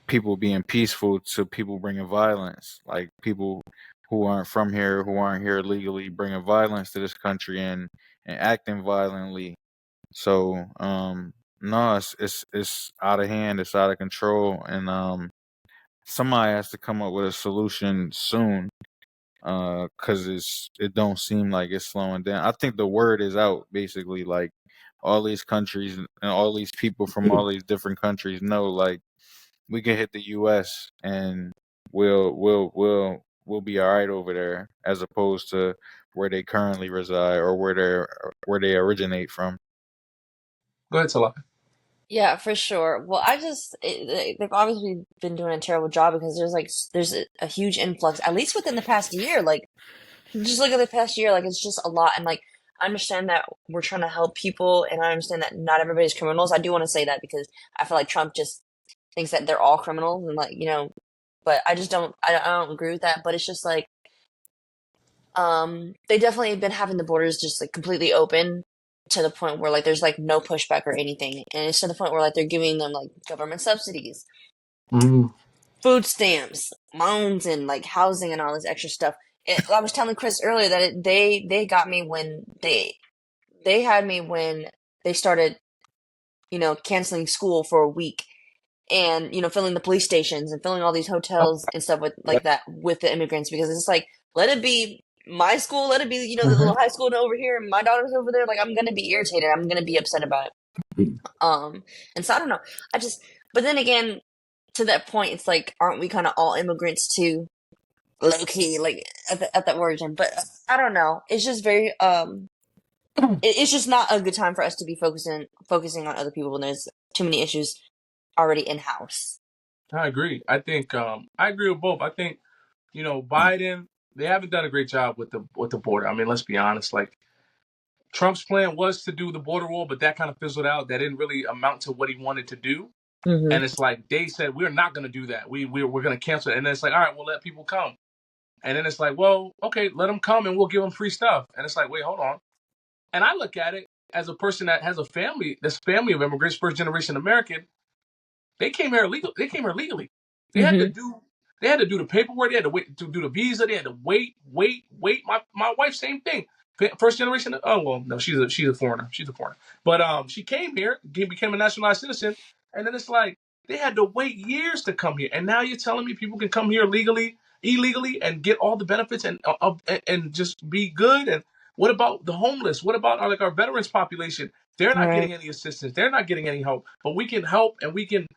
people being peaceful to people bringing violence, like people who aren't from here, who aren't here legally, bringing violence to this country and acting violently. So no, it's out of hand, it's out of control, and somebody has to come up with a solution soon, because it don't seem like it's slowing down. I think the word is out, basically, like all these countries and all these people from all these different countries know, like, we can hit the U.S. and we'll be all right over there, as opposed to where they currently reside or where they originate from. Go ahead, Talaya. Yeah, for sure. Well, they've obviously been doing a terrible job because there's a huge influx, at least within the past year. Like, just look at the past year, like it's just a lot. And like, I understand that we're trying to help people, and I understand that not everybody's criminals. I do want to say that because I feel like Trump just thinks that they're all criminals, and like, but I just don't. I don't agree with that. But it's just like, they definitely have been having the borders just like completely open to the point where like there's like no pushback or anything, and it's to the point where like they're giving them like government subsidies, Mm. food stamps, loans, and like housing and all this extra stuff. I was telling Chris earlier that they got me when they had me when they started, canceling school for a week, and filling the police stations and filling all these hotels and stuff with like that with the immigrants, because it's like, let it be my school, let it be the Mm-hmm. little high school over here and my daughter's over there. Like, I'm gonna be irritated, I'm gonna be upset about it. And so I don't know, but then again, to that point, it's like, aren't we kind of all immigrants too, low key, like at the origin? But I don't know, it's just very it's just not a good time for us to be focusing on other people when there's too many issues already in house. I agree. I think I agree with both. I think Biden, they haven't done a great job with the border. I mean, let's be honest. Like, Trump's plan was to do the border wall, but that kind of fizzled out. That didn't really amount to what he wanted to do. Mm-hmm. And it's like they said, we're not going to do that. We're going to cancel it. And then it's like, all right, we'll let people come. And then it's like, well, okay, let them come and we'll give them free stuff. And it's like, wait, hold on. And I look at it as a person that has a family, this family of immigrants, first generation American. They came here legally. They had to do the paperwork. They had to wait to do the visa. They had to wait. My wife, same thing. First generation. Oh well, no, she's a foreigner. She's a foreigner. But she came here, became a naturalized citizen, and then it's like they had to wait years to come here. And now you're telling me people can come here illegally, and get all the benefits and just be good. And what about the homeless? What about our veterans population? They're not getting any assistance. They're not getting any help. But we can help, and we can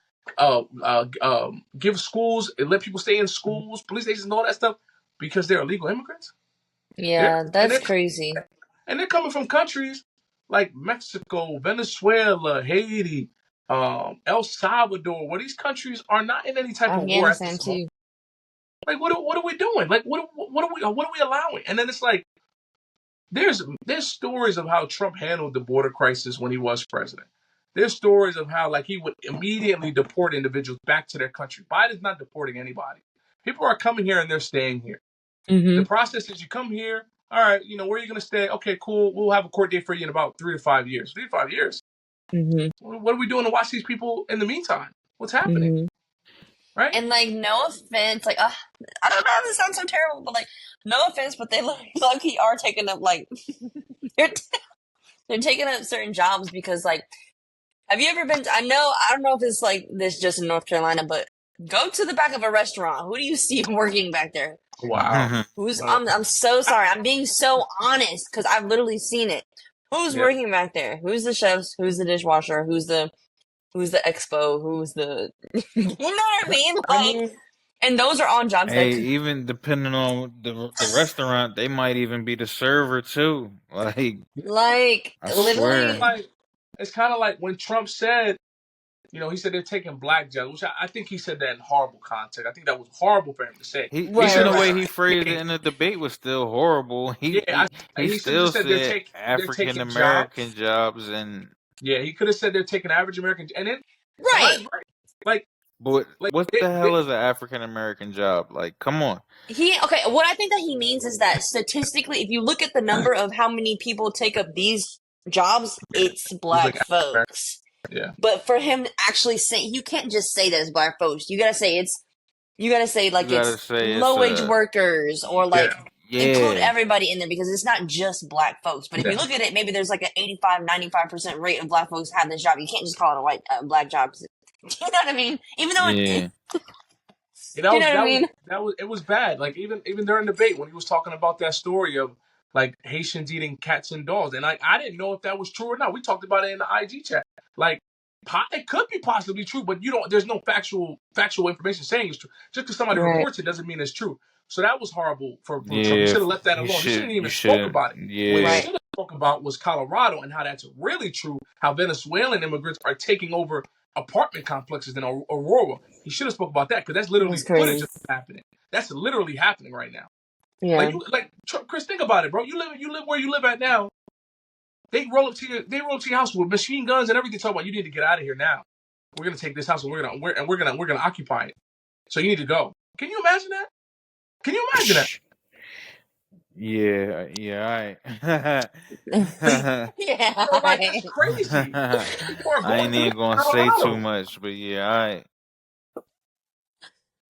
give schools and let people stay in schools, police stations, and all that stuff because they're illegal immigrants. Yeah, that's crazy. And they're coming from countries like Mexico, Venezuela, Haiti, El Salvador, where these countries are not in any type of war at this moment. Like, what are we doing? Like, what are we allowing? And then it's like, there's stories of how Trump handled the border crisis when he was president. There's stories of how like he would immediately deport individuals back to their country. Biden's not deporting anybody. People are coming here and they're staying here. Mm-hmm. The process is you come here, all right, where are you going to stay? Okay, cool. We'll have a court date for you in about 3 to 5 years. 3 to 5 years. Mm-hmm. What are we doing to watch these people in the meantime? What's happening? Mm-hmm. Right? And like, no offense, like, I don't know, this sounds so terrible, but like, no offense, but they low-key are taking up like they're taking up certain jobs because like, have you ever been to, I don't know if it's like this just in North Carolina, but go to the back of a restaurant. Who do you see working back there? Wow. I'm so sorry. I'm being so honest because I've literally seen it. Who's working back there? Who's the chefs? Who's the dishwasher? Who's the expo? Who's the you know what I mean? Like, and those are on jobs. Hey, even depending on the restaurant, they might even be the server too. Like I literally. swear. It's kind of like when Trump said, he said they're taking black jobs, which I think he said that in horrible context. I think that was horrible for him to say. Even the way he phrased it in the debate was still horrible. He still said African American jobs, and he could have said they're taking average American, and then right. Like, but what the hell is an African American job? Like, come on. What I think that he means is that statistically, if you look at the number of how many people take up these jobs, it's black folks. Yeah. But for him to actually say, you can't just say that it's black folks. You gotta say it's low wage workers, or like include everybody in there, because it's not just black folks. But if you look at it, maybe there's like an 85-95% rate of black folks have this job. You can't just call it a black job. You know what I mean? Even though it was bad. Like even during the debate when he was talking about that story of like Haitians eating cats and dogs, and I didn't know if that was true or not. We talked about it in the IG chat. Like, it could be possibly true, but there's no factual information saying it's true. Just because somebody reports it doesn't mean it's true. So that was horrible for Trump. You should have left that alone. You shouldn't even spoke about it. Yeah. What you should have spoke about was Colorado and how that's really true. How Venezuelan immigrants are taking over apartment complexes in Aurora. He should have spoke about that because that's literally That's crazy. footage of it happening. That's literally happening right now. Yeah. Like Chris, think about it, bro. You live where you live at now. They roll up to your house with machine guns and everything. Talk about you need to get out of here now. We're gonna take this house and we're gonna occupy it. So you need to go. Can you imagine that? Can you imagine that? Yeah, Yeah. Bro, like that's crazy. People are I going ain't through even gonna say too Colorado. much, but yeah,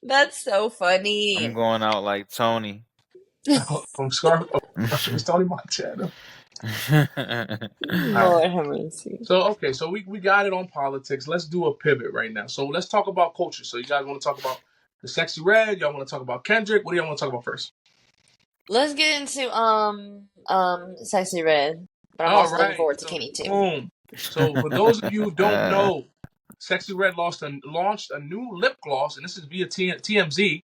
That's so I'm funny. going out like Tony. From Scarface, Tony Montana. All right. Lord have mercy. So we got it on politics. Let's do a pivot right now. So let's talk about culture. So you guys want to talk about the Sexy Red? Y'all want to talk about Kendrick? What do y'all want to talk about first? Let's get into Sexy Red. But I'm All also looking right. forward to So Kenny too. boom. So for those of you who don't know, Sexy Red launched a new lip gloss, and this is via TMZ.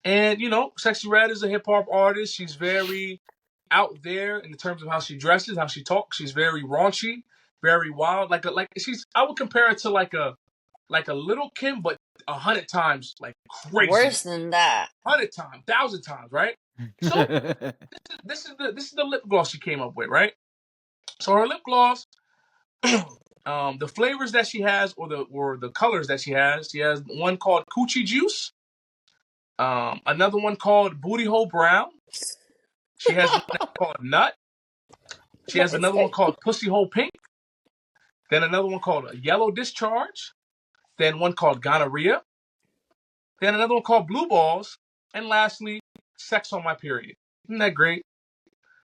And you know, Sexy Red is a hip hop artist. She's very out there in terms of how she dresses, how she talks. She's very raunchy, very wild. I would compare it to like a little Kim, but 100 times like crazy, Worse than that. 100 times, 1,000 times, right? So this is the lip gloss she came up with, right? So her lip gloss, the flavors that she has, or the colors that she has one called Coochie Juice, another one called Booty Hole Brown. She has one that's called Nut. She has another one called Pussy Hole Pink. Then another one called Yellow Discharge. Then one called Gonorrhea. Then another one called Blue Balls. And lastly, Sex on My Period. Isn't that great?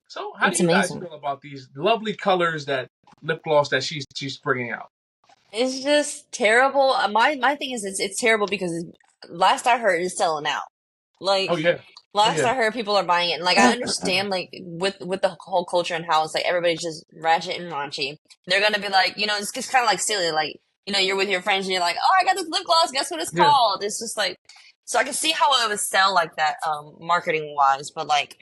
So how do It's you guys amazing. feel about these lovely colors that lip gloss that she's bringing out? It's just terrible. My thing is it's terrible because last I heard it's selling out. Oh Like yeah. Oh last yeah. I heard people are buying it. And like I understand like with the whole culture and how it's like everybody's just ratchet and raunchy. They're gonna be like, it's just kinda like silly, like, you're with your friends and you're like, oh, I got this lip gloss, guess what it's Yeah. called? It's just like so I can see how it would sell like that, marketing wise, but like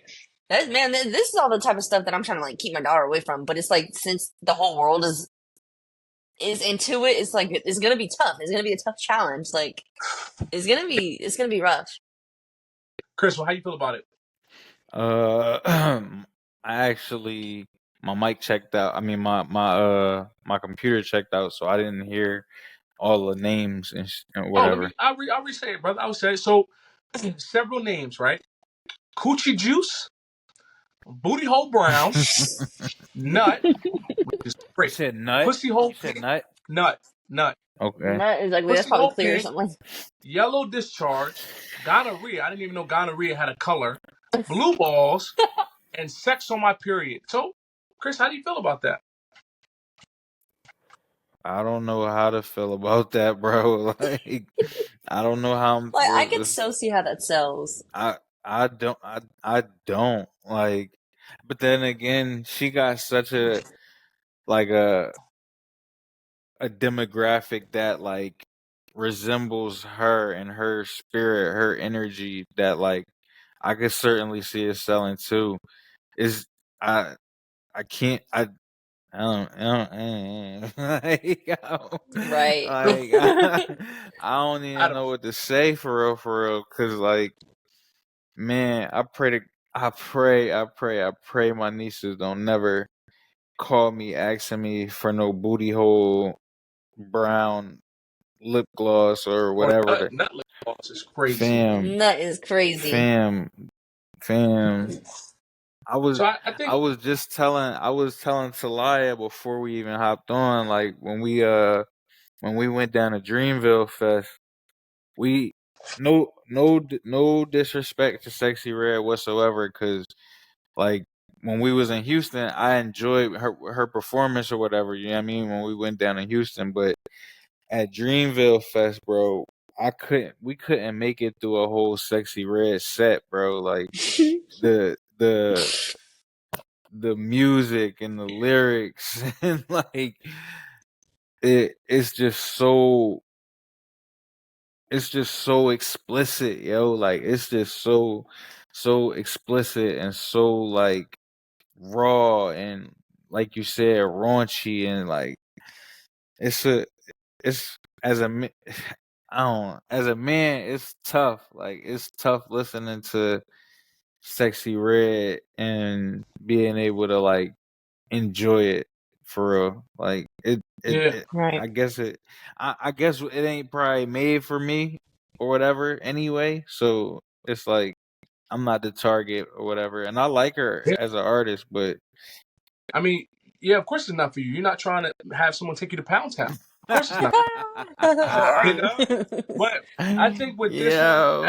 this is all the type of stuff that I'm trying to like keep my daughter away from. But it's like since the whole world is into it, it's like it's gonna be tough. It's gonna be a tough challenge. Like it's gonna be rough. Chris, well, how you feel about it? I actually my mic checked out. I mean my computer checked out, so I didn't hear all the names and Oh, whatever. I'll re-say it, brother. I'll say it. So several names, right? Coochie Juice, Booty Hole Brown, Nut, which is You great. said nut? Pussy Hole You said Pink, nut? Nut. Okay. That is like that's Pussy probably Hole clear or Pink, something. Yellow Discharge, Gonorrhea. I didn't even know Gonorrhea had a color. Blue Balls, and Sex on My Period. So, Chris, how do you feel about that? I don't know how to feel about that, bro. Like I don't know how I'm Like I could so see how that sells. I don't like, but then again, she got such a like a demographic that like resembles her and her spirit, her energy that like I could certainly see it selling too. Is I I can't Right. like I don't I even don't. know what to say for real, cause like man, I pray my nieces don't never call me asking me for no booty hole brown lip gloss or Or whatever the nut lip gloss is crazy. fam That is crazy. fam fam I was So I I think. was just telling Talaya before we even hopped on, like when we went down to Dreamville Fest, we no disrespect to Sexy Red whatsoever, cause like when we was in Houston, I enjoyed her performance or whatever. You know what I mean? When we went down to Houston, but at Dreamville Fest, bro, we couldn't make it through a whole Sexy Red set, bro. Like the the the music and the lyrics and like it's just so explicit, yo. Like it's just so explicit and so like raw and, like you said, raunchy, and like it's as a I don't, as a man, it's tough. Like it's tough listening to Sexy Red and being able to like enjoy it for real. Like Yeah. Right. I guess I guess it ain't probably made for me or whatever anyway. So it's like I'm not the target or whatever. And I like her Yeah. as an artist, but I mean, yeah, of course it's not for you. You're not trying to have someone take you to Pound Town. Of course it's not. You know? But I think with this one, yo.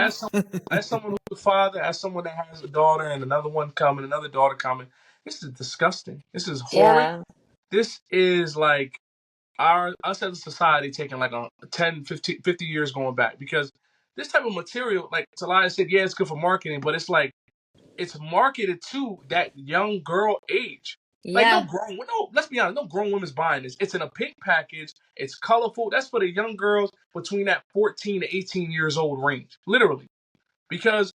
as someone who's a father, as someone that has a daughter and another one coming, another daughter coming, this is disgusting. This is horrid. Yeah. This is like us as a society taking like a 10, 50 years going back, because this type of material, like Talaya said, yeah, it's good for marketing, but it's like it's marketed to that young girl age. Like Yeah. let's be honest, no grown women's buying this. It's in a pink package. It's colorful. That's for the young girls between that 14 to 18 years old range, literally, because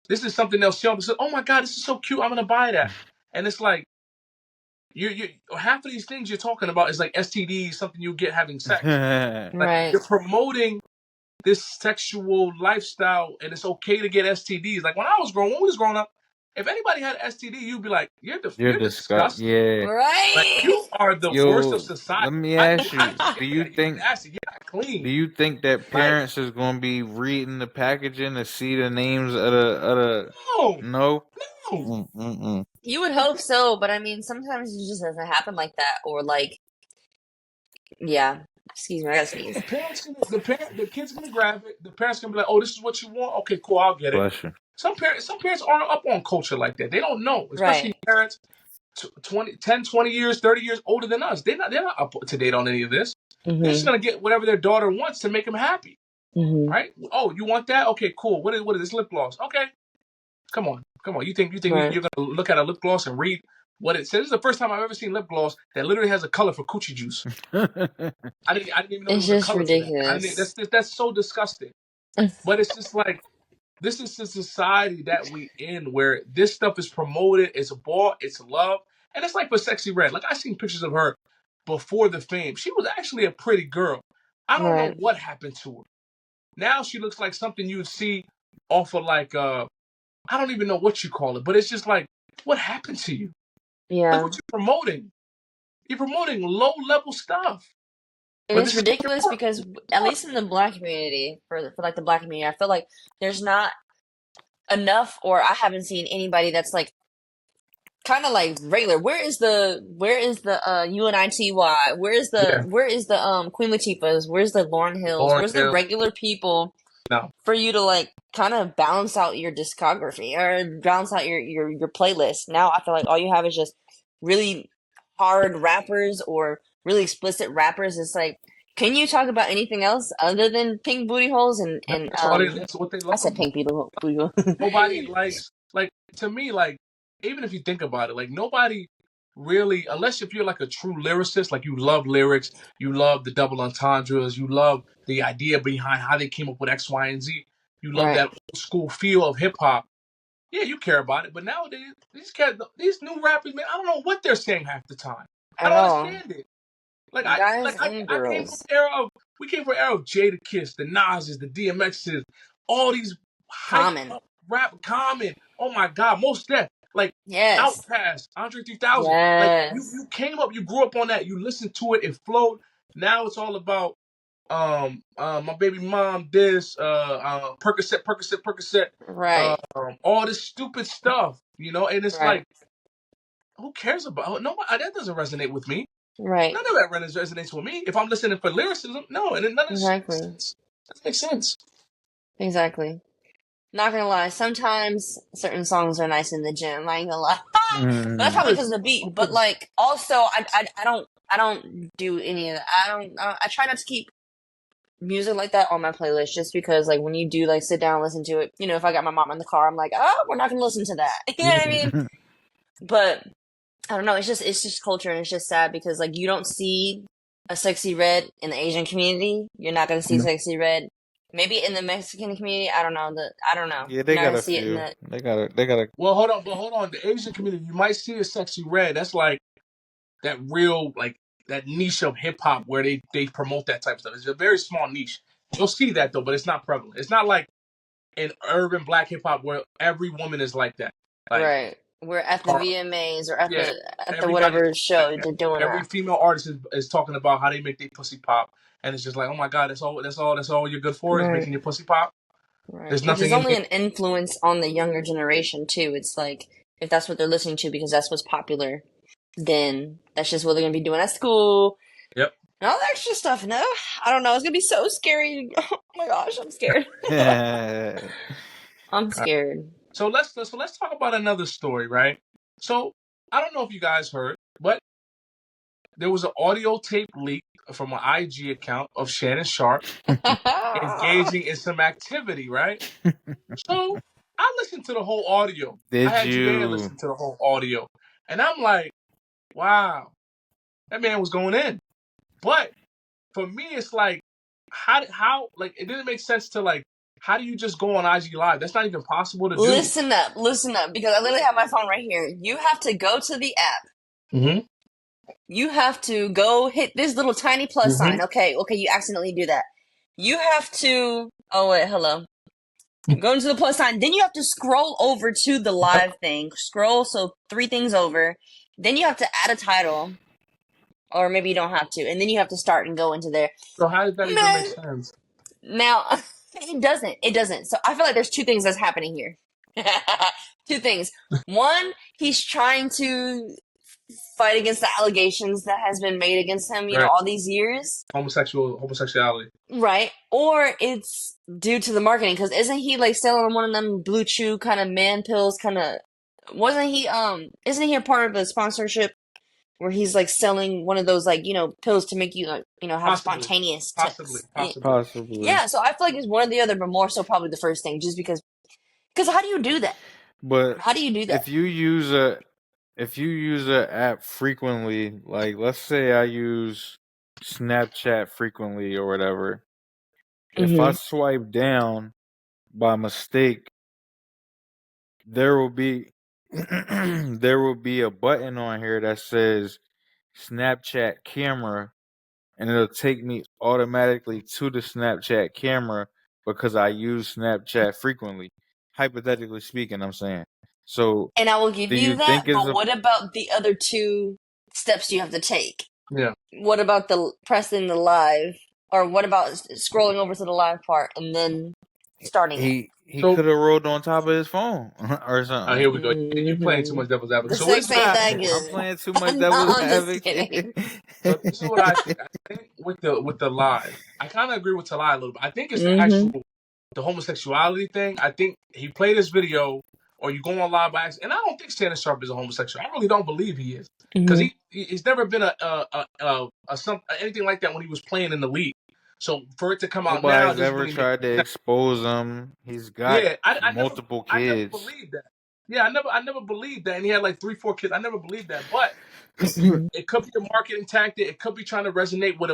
this is something they'll show up and say, "Oh my God, this is so cute. I'm gonna buy that." And it's like you half of these things you're talking about is like STDs, something you get having sex. Like Right. you're promoting this sexual lifestyle, and it's okay to get STDs. Like when we was growing up, if anybody had an STD, you'd be like, You're you're disgusting. yeah. Like Right. you are the worst of Yo, society. let me I ask you, you're nasty, you're not do clean. you think that Like parents is gonna be reading the packaging to see the names of the no, no? no. Mm-mm. You would hope so, but I mean, sometimes it just doesn't happen like that. Or like, yeah. Excuse me, I gotta sneeze. The kid's gonna grab it. The parents gonna be like, oh, this is what you want. Okay, cool, I'll get it. Bless you. Some parents aren't up on culture like that. They don't know, especially Right. parents 20 years, 30 years older than us. They're not up to date on any of this. They're just Mm-hmm. gonna get whatever their daughter wants to make them happy, Mm-hmm. right? Oh, you want that? Okay, cool. What is this lip gloss? Okay, come on. You think Right. you're gonna look at a lip gloss and read what it says? This is the first time I've ever seen lip gloss that literally has a color for coochie juice. I didn't even know there It's was a just color for that. ridiculous. That's so disgusting. But it's just like this is the society that we in, where this stuff is promoted, it's bought, it's loved. And it's like for Sexy Red. Like I seen pictures of her before the fame. She was actually a pretty girl. I don't know Right. what happened to her. Now she looks like something you would see off of like I don't even know what you call it, but it's just like, what happened to you? Look Yeah. what you're promoting. You're promoting low level stuff. And But it's this is ridiculous because at least in the black community, for like the black community, I feel like there's not enough, or I haven't seen anybody that's like kind of like regular. Where is the UNITY? yeah, Where is the Queen Latifahs? Where's the Lauren Hills? Lauren Where's the Hill. regular people No. for you to like kind of balance out your discography or balance out your playlist? Now I feel like all you have is just really hard rappers or really explicit rappers. It's like, can you talk about anything else other than pink booty holes and That's what they I love. said pink booty hole. Nobody likes, like, to me, like, even if you think about it, like nobody really, unless if you're like a true lyricist, like you love lyrics, you love the double entendres, you love the idea behind how they came up with X, Y, and Z, you love Right. that old school feel of hip hop. Yeah, you care about it. But nowadays, these new rappers, man, I don't know what they're saying half the time. I At don't all. understand it. Like Guys and I came from girls. the era of Jada Kiss, the Nas's, the DMX's, all these hype Common. up rap Common. Oh my God, most Def, like Yes. Outkast, Andre 3000. Like Yes. you came up, you grew up on that, you listened to it, it flowed. Now it's all about my baby mom this Percocet Right. all this stupid stuff, and it's Right. like, who cares about nobody? That doesn't resonate with me. Right. None of that resonates with me. If I'm listening for lyricism, no, and none of this makes Exactly. sense. Doesn't make sense. Exactly. Not gonna lie, sometimes certain songs are nice in the gym. I ain't gonna lie. That's Mm. probably because of the beat. But like, also, I don't do any of that. I try not to keep music like that on my playlist just because, like, when you do like sit down and listen to it, if I got my mom in the car, I'm like, oh, we're not gonna listen to that. You know what I mean? But I don't know. It's just culture, and it's just sad because like you don't see a Sexy Red in the Asian community. You're not gonna see Sexy Red Maybe in the Mexican community, I don't know. Yeah, they You're not got gonna a see it in few. the. They got a. Well, hold on. The Asian community, you might see a Sexy Red. That's like that real, like that niche of hip hop where they promote that type of stuff. It's a very small niche. You'll see that though, but it's not prevalent. It's not like in urban black hip hop where every woman is like that. Like, Right. We're at the or, VMAs or at yeah, the everybody, whatever show they're doing every that. female artist is talking about how they make their pussy pop, and it's just like, oh my god, that's all you're good for is Right. making your pussy pop. Right. There's Which is nothing in only there. an influence on the younger generation too. It's like if that's what they're listening to because that's what's popular, then that's just what they're gonna be doing at school. Yep. And all the extra stuff. No, I don't know. It's gonna be so scary. Oh my gosh, I'm scared. I'm scared. So let's talk about another story, right? So I don't know if you guys heard, but there was an audio tape leak from an IG account of Shannon Sharpe engaging in some activity, right? So I listened to the whole audio. I Did had Judea you? listen to the whole audio, and I'm like, wow, that man was going in. But for me, it's like, how like it didn't make sense to like, how do you just go on IG Live? That's not even possible to do. Listen up, because I literally have my phone right here. You have to go to the app. Mm-hmm. You have to go hit this little tiny plus sign. Okay, you accidentally do that. You have to. Oh wait, hello. Go into the plus sign. Then you have to scroll over to the live thing. Scroll so 3 things over. Then you have to add a title, or maybe you don't have to, and then you have to start and go into there. So how does that even make sense? Now, it doesn't. It doesn't. So I feel like there's 2 things that's happening here. 2 things. One, he's trying to fight against the allegations that has been made against him, you know, Right. all these years. Homosexuality. Right. Or it's due to the marketing, because isn't he like selling one of them Blue Chew kind of man pills kind of wasn't he isn't he a part of a sponsorship where he's like selling one of those like, you know, pills to make you like, you know, have Possibly. spontaneous Possibly. Possibly. Yeah, so I feel like it's one or the other, but more so probably the first thing, just because how do you do that? But How do you do that? if you use a app frequently, like let's say I use Snapchat frequently or whatever, if I swipe down by mistake, there will be there will be a button on here that says Snapchat camera, and it'll take me automatically to the Snapchat camera because I use Snapchat frequently. Hypothetically speaking, I'm saying. So, And I will give do you you think that, it's but a what about the other 2 steps you have to take? Yeah. What about the pressing the live, or what about scrolling over to the live part and then starting it? he So could have rolled on top of his phone or something? here we go. You're playing too much devil's advocate. The So this sex is what ain't I that think. I'm good. playing too much No, devil's I'm just kidding. advocate. So this is what I think. I think with the live, I kind of agree with Talaya a little bit. I think it's the Mm-hmm. actual the homosexuality thing. I think he played this video, or you go on live by accident. And I don't think Shannon Sharpe is a homosexual. I really don't believe he is, because he's never been anything like that when he was playing in the league. So for it to come out now Nobody's doesn't ever really make tried to sense. expose him. He's got Yeah, multiple I never kids. believed that. Yeah, I never believed that, and he had like 3, 4 kids. I never believed that, but it could be a marketing tactic. It could be trying to resonate with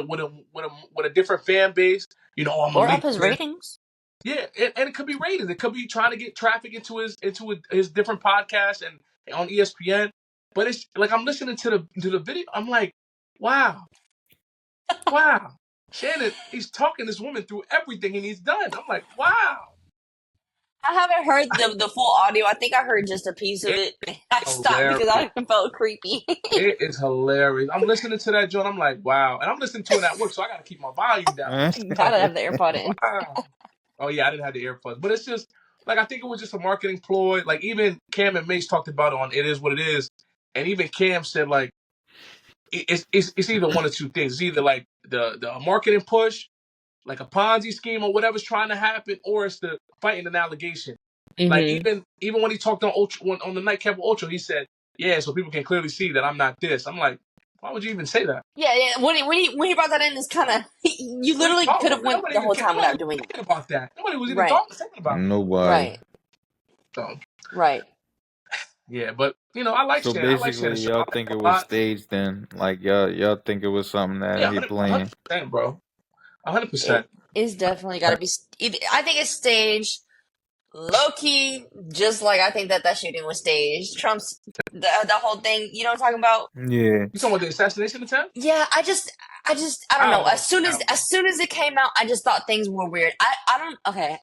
a different fan base. You know, I'm a Or up league his fan. ratings. Yeah, and it could be ratings. It could be trying to get traffic into his different podcasts and on ESPN. But it's like I'm listening to the video. I'm like, wow, Shannon, he's talking this woman through everything, and he's done. I'm like, wow. I haven't heard the full audio. I think I heard just a piece of it. I stopped because I felt creepy. It is hilarious. I'm listening to that, John. I'm like, wow. And I'm listening to it at work, so I got to keep my volume down. Gotta have the AirPod in. Wow. Oh, yeah, I didn't have the AirPods. But it's just, like, I think it was just a marketing ploy. Like, even Cam and Mace talked about it on It Is What It Is. And even Cam said, like, it's either one or 2 things. It's either, like, the marketing push, like a Ponzi scheme or whatever's trying to happen, or it's the fighting an allegation. Like, even when he talked on the nightcap with Ocho, he said, yeah, so people can clearly see that I'm not this. I'm like, why would you even say that? Yeah. When he brought that in, it's kind of you literally could have went the whole time without doing that. Thinking about that. Nobody was even Right. thinking about it. Nobody. So, Right. yeah, but you know, I like So Shannon. I like basically, Shannon y'all Sharpe think it a was lot. staged then? Like y'all think it was something that Yeah, he playing? 100%, bro. 100%. It's definitely got to be. I think it's staged, low key, just like I think that shooting was staged. Trump's the whole thing. You know what I'm talking about? Yeah. You talking about the assassination attempt? Yeah, I don't I don't know. know. I don't know. As soon as it came out, I just thought things were weird. I don't. Okay,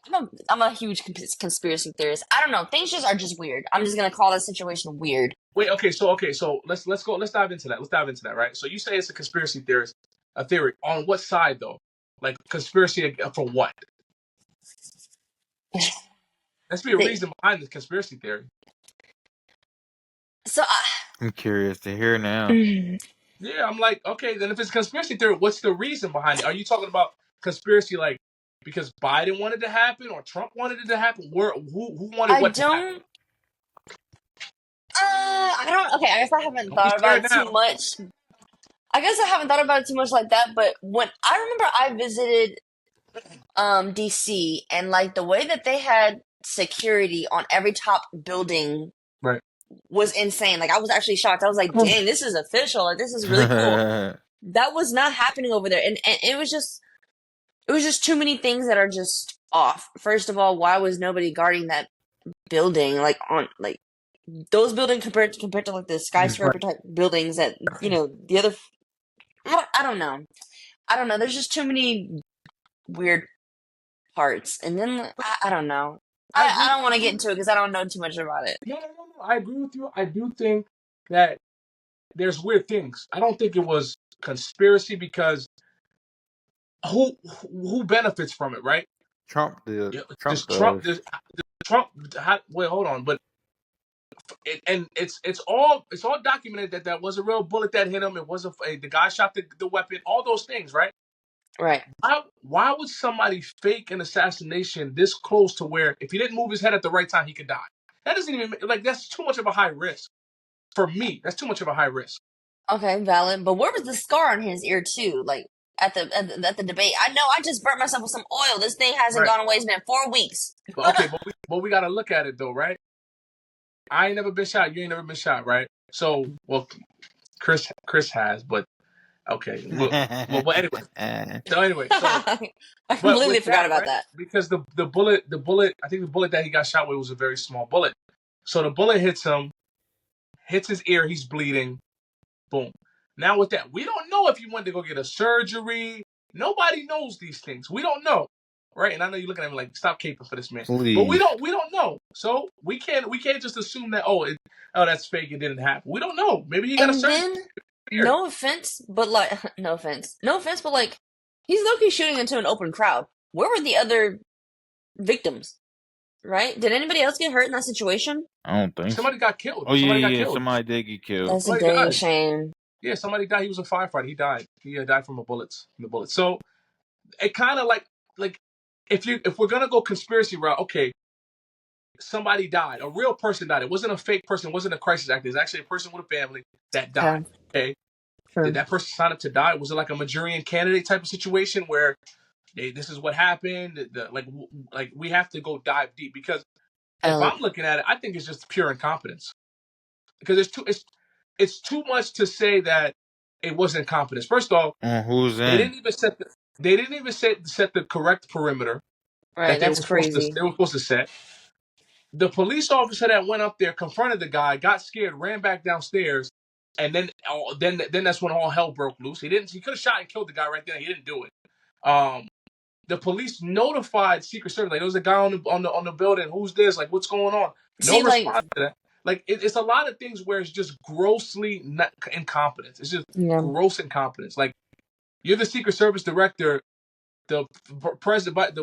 I'm a huge conspiracy theorist. I don't know. Things just are just weird. I'm just gonna call that situation weird. Wait, okay, so let's go. Let's dive into that. Let's dive into that, right? So you say it's a conspiracy theorist, a theory on what side though? Like conspiracy for what? Let's be a The- reason behind the conspiracy theory. so I'm curious to hear now. I, Yeah, I'm like, okay, then if it's conspiracy theory, what's the reason behind it? Are you talking about conspiracy like because Biden wanted to happen or Trump wanted it to happen? Who wanted I what to happen? don't. I don't. Okay, I guess I haven't Don't be thought about scared it too now. much. I guess I haven't thought about it too much like that. But when I remember, I visited DC, and like the way that they had security on every top building Right. was insane. Like I was actually shocked. I was like, dang, this is official. Like this is really cool. That was not happening over there. And it was just too many things that are just off. First of all, why was nobody guarding that building? Like on like those buildings compared to like the skyscraper type buildings that, you know, the other I don't know. I don't know. There's just too many weird parts. And then I don't know. I I agree. don't want to get into it because I don't know too much about it. No. I agree with you. I do think that there's weird things. I don't think it was conspiracy because who benefits from it, right? Trump did. Yeah, Trump does. Does Trump. Wait, hold on, but it's all documented that that was a real bullet that hit him. It was the guy shot the weapon. All those things, right? Right. Why would somebody fake an assassination this close to where if he didn't move his head at the right time, he could die? That doesn't even like that's too much of a high risk for me. That's too much of a high risk. Okay, valid. But where was the scar on his ear too? Like at the debate. I know I just burnt myself with some oil. This thing hasn't Right. gone away. It's been 4 weeks. But okay, but we got to look at it though, right? I ain't never been shot. You ain't never been shot, right? So, well, Chris has, but okay. But anyway. So I but completely with forgot that, about right? that. Because the bullet, I think the bullet that he got shot with was a very small bullet. So the bullet hits him, hits his ear, he's bleeding. Boom. Now with that, we don't know if he went to go get a surgery. Nobody knows these things. We don't know, right? And I know you're looking at me like, stop caping for this man. But we Please. don't know. So we can't just assume that that's fake. It didn't happen. We don't know. Maybe he got a And surgery. then, no offense, but like, no offense, but like, he's low-key shooting into an open crowd. Where were the other victims? Right? Did anybody else get hurt in that situation? I don't think so. Somebody got killed. Oh Somebody got yeah. killed. Somebody did get killed. That's a Somebody dang died. shame. Yeah, somebody died. He was a firefighter. He died. He died from the bullets. So it kind of like if we're gonna go conspiracy route, okay, somebody died. A real person died. It wasn't a fake person. It wasn't a crisis actor. It's actually a person with a family that died. Okay. Okay, True. did that person sign up to die? Was it like a Majorian candidate type of situation where this is what happened? Like we have to go dive deep because if I'm looking at it, I think it's just pure incompetence because it's too much to say that it was incompetence. First off, Who's they in? didn't even set the correct perimeter Right, that that's crazy. they were supposed to set. The police officer that went up there confronted the guy, got scared, ran back downstairs, and then that's when all hell broke loose. He could have shot and killed the guy right there. He didn't do it. The police notified Secret Service, like there was a guy on the building. Who's this? Like what's going on? No See, like, response to that. Like it's a lot of things where it's just grossly incompetence. It's just yeah, gross incompetence. Like you're the Secret Service director. The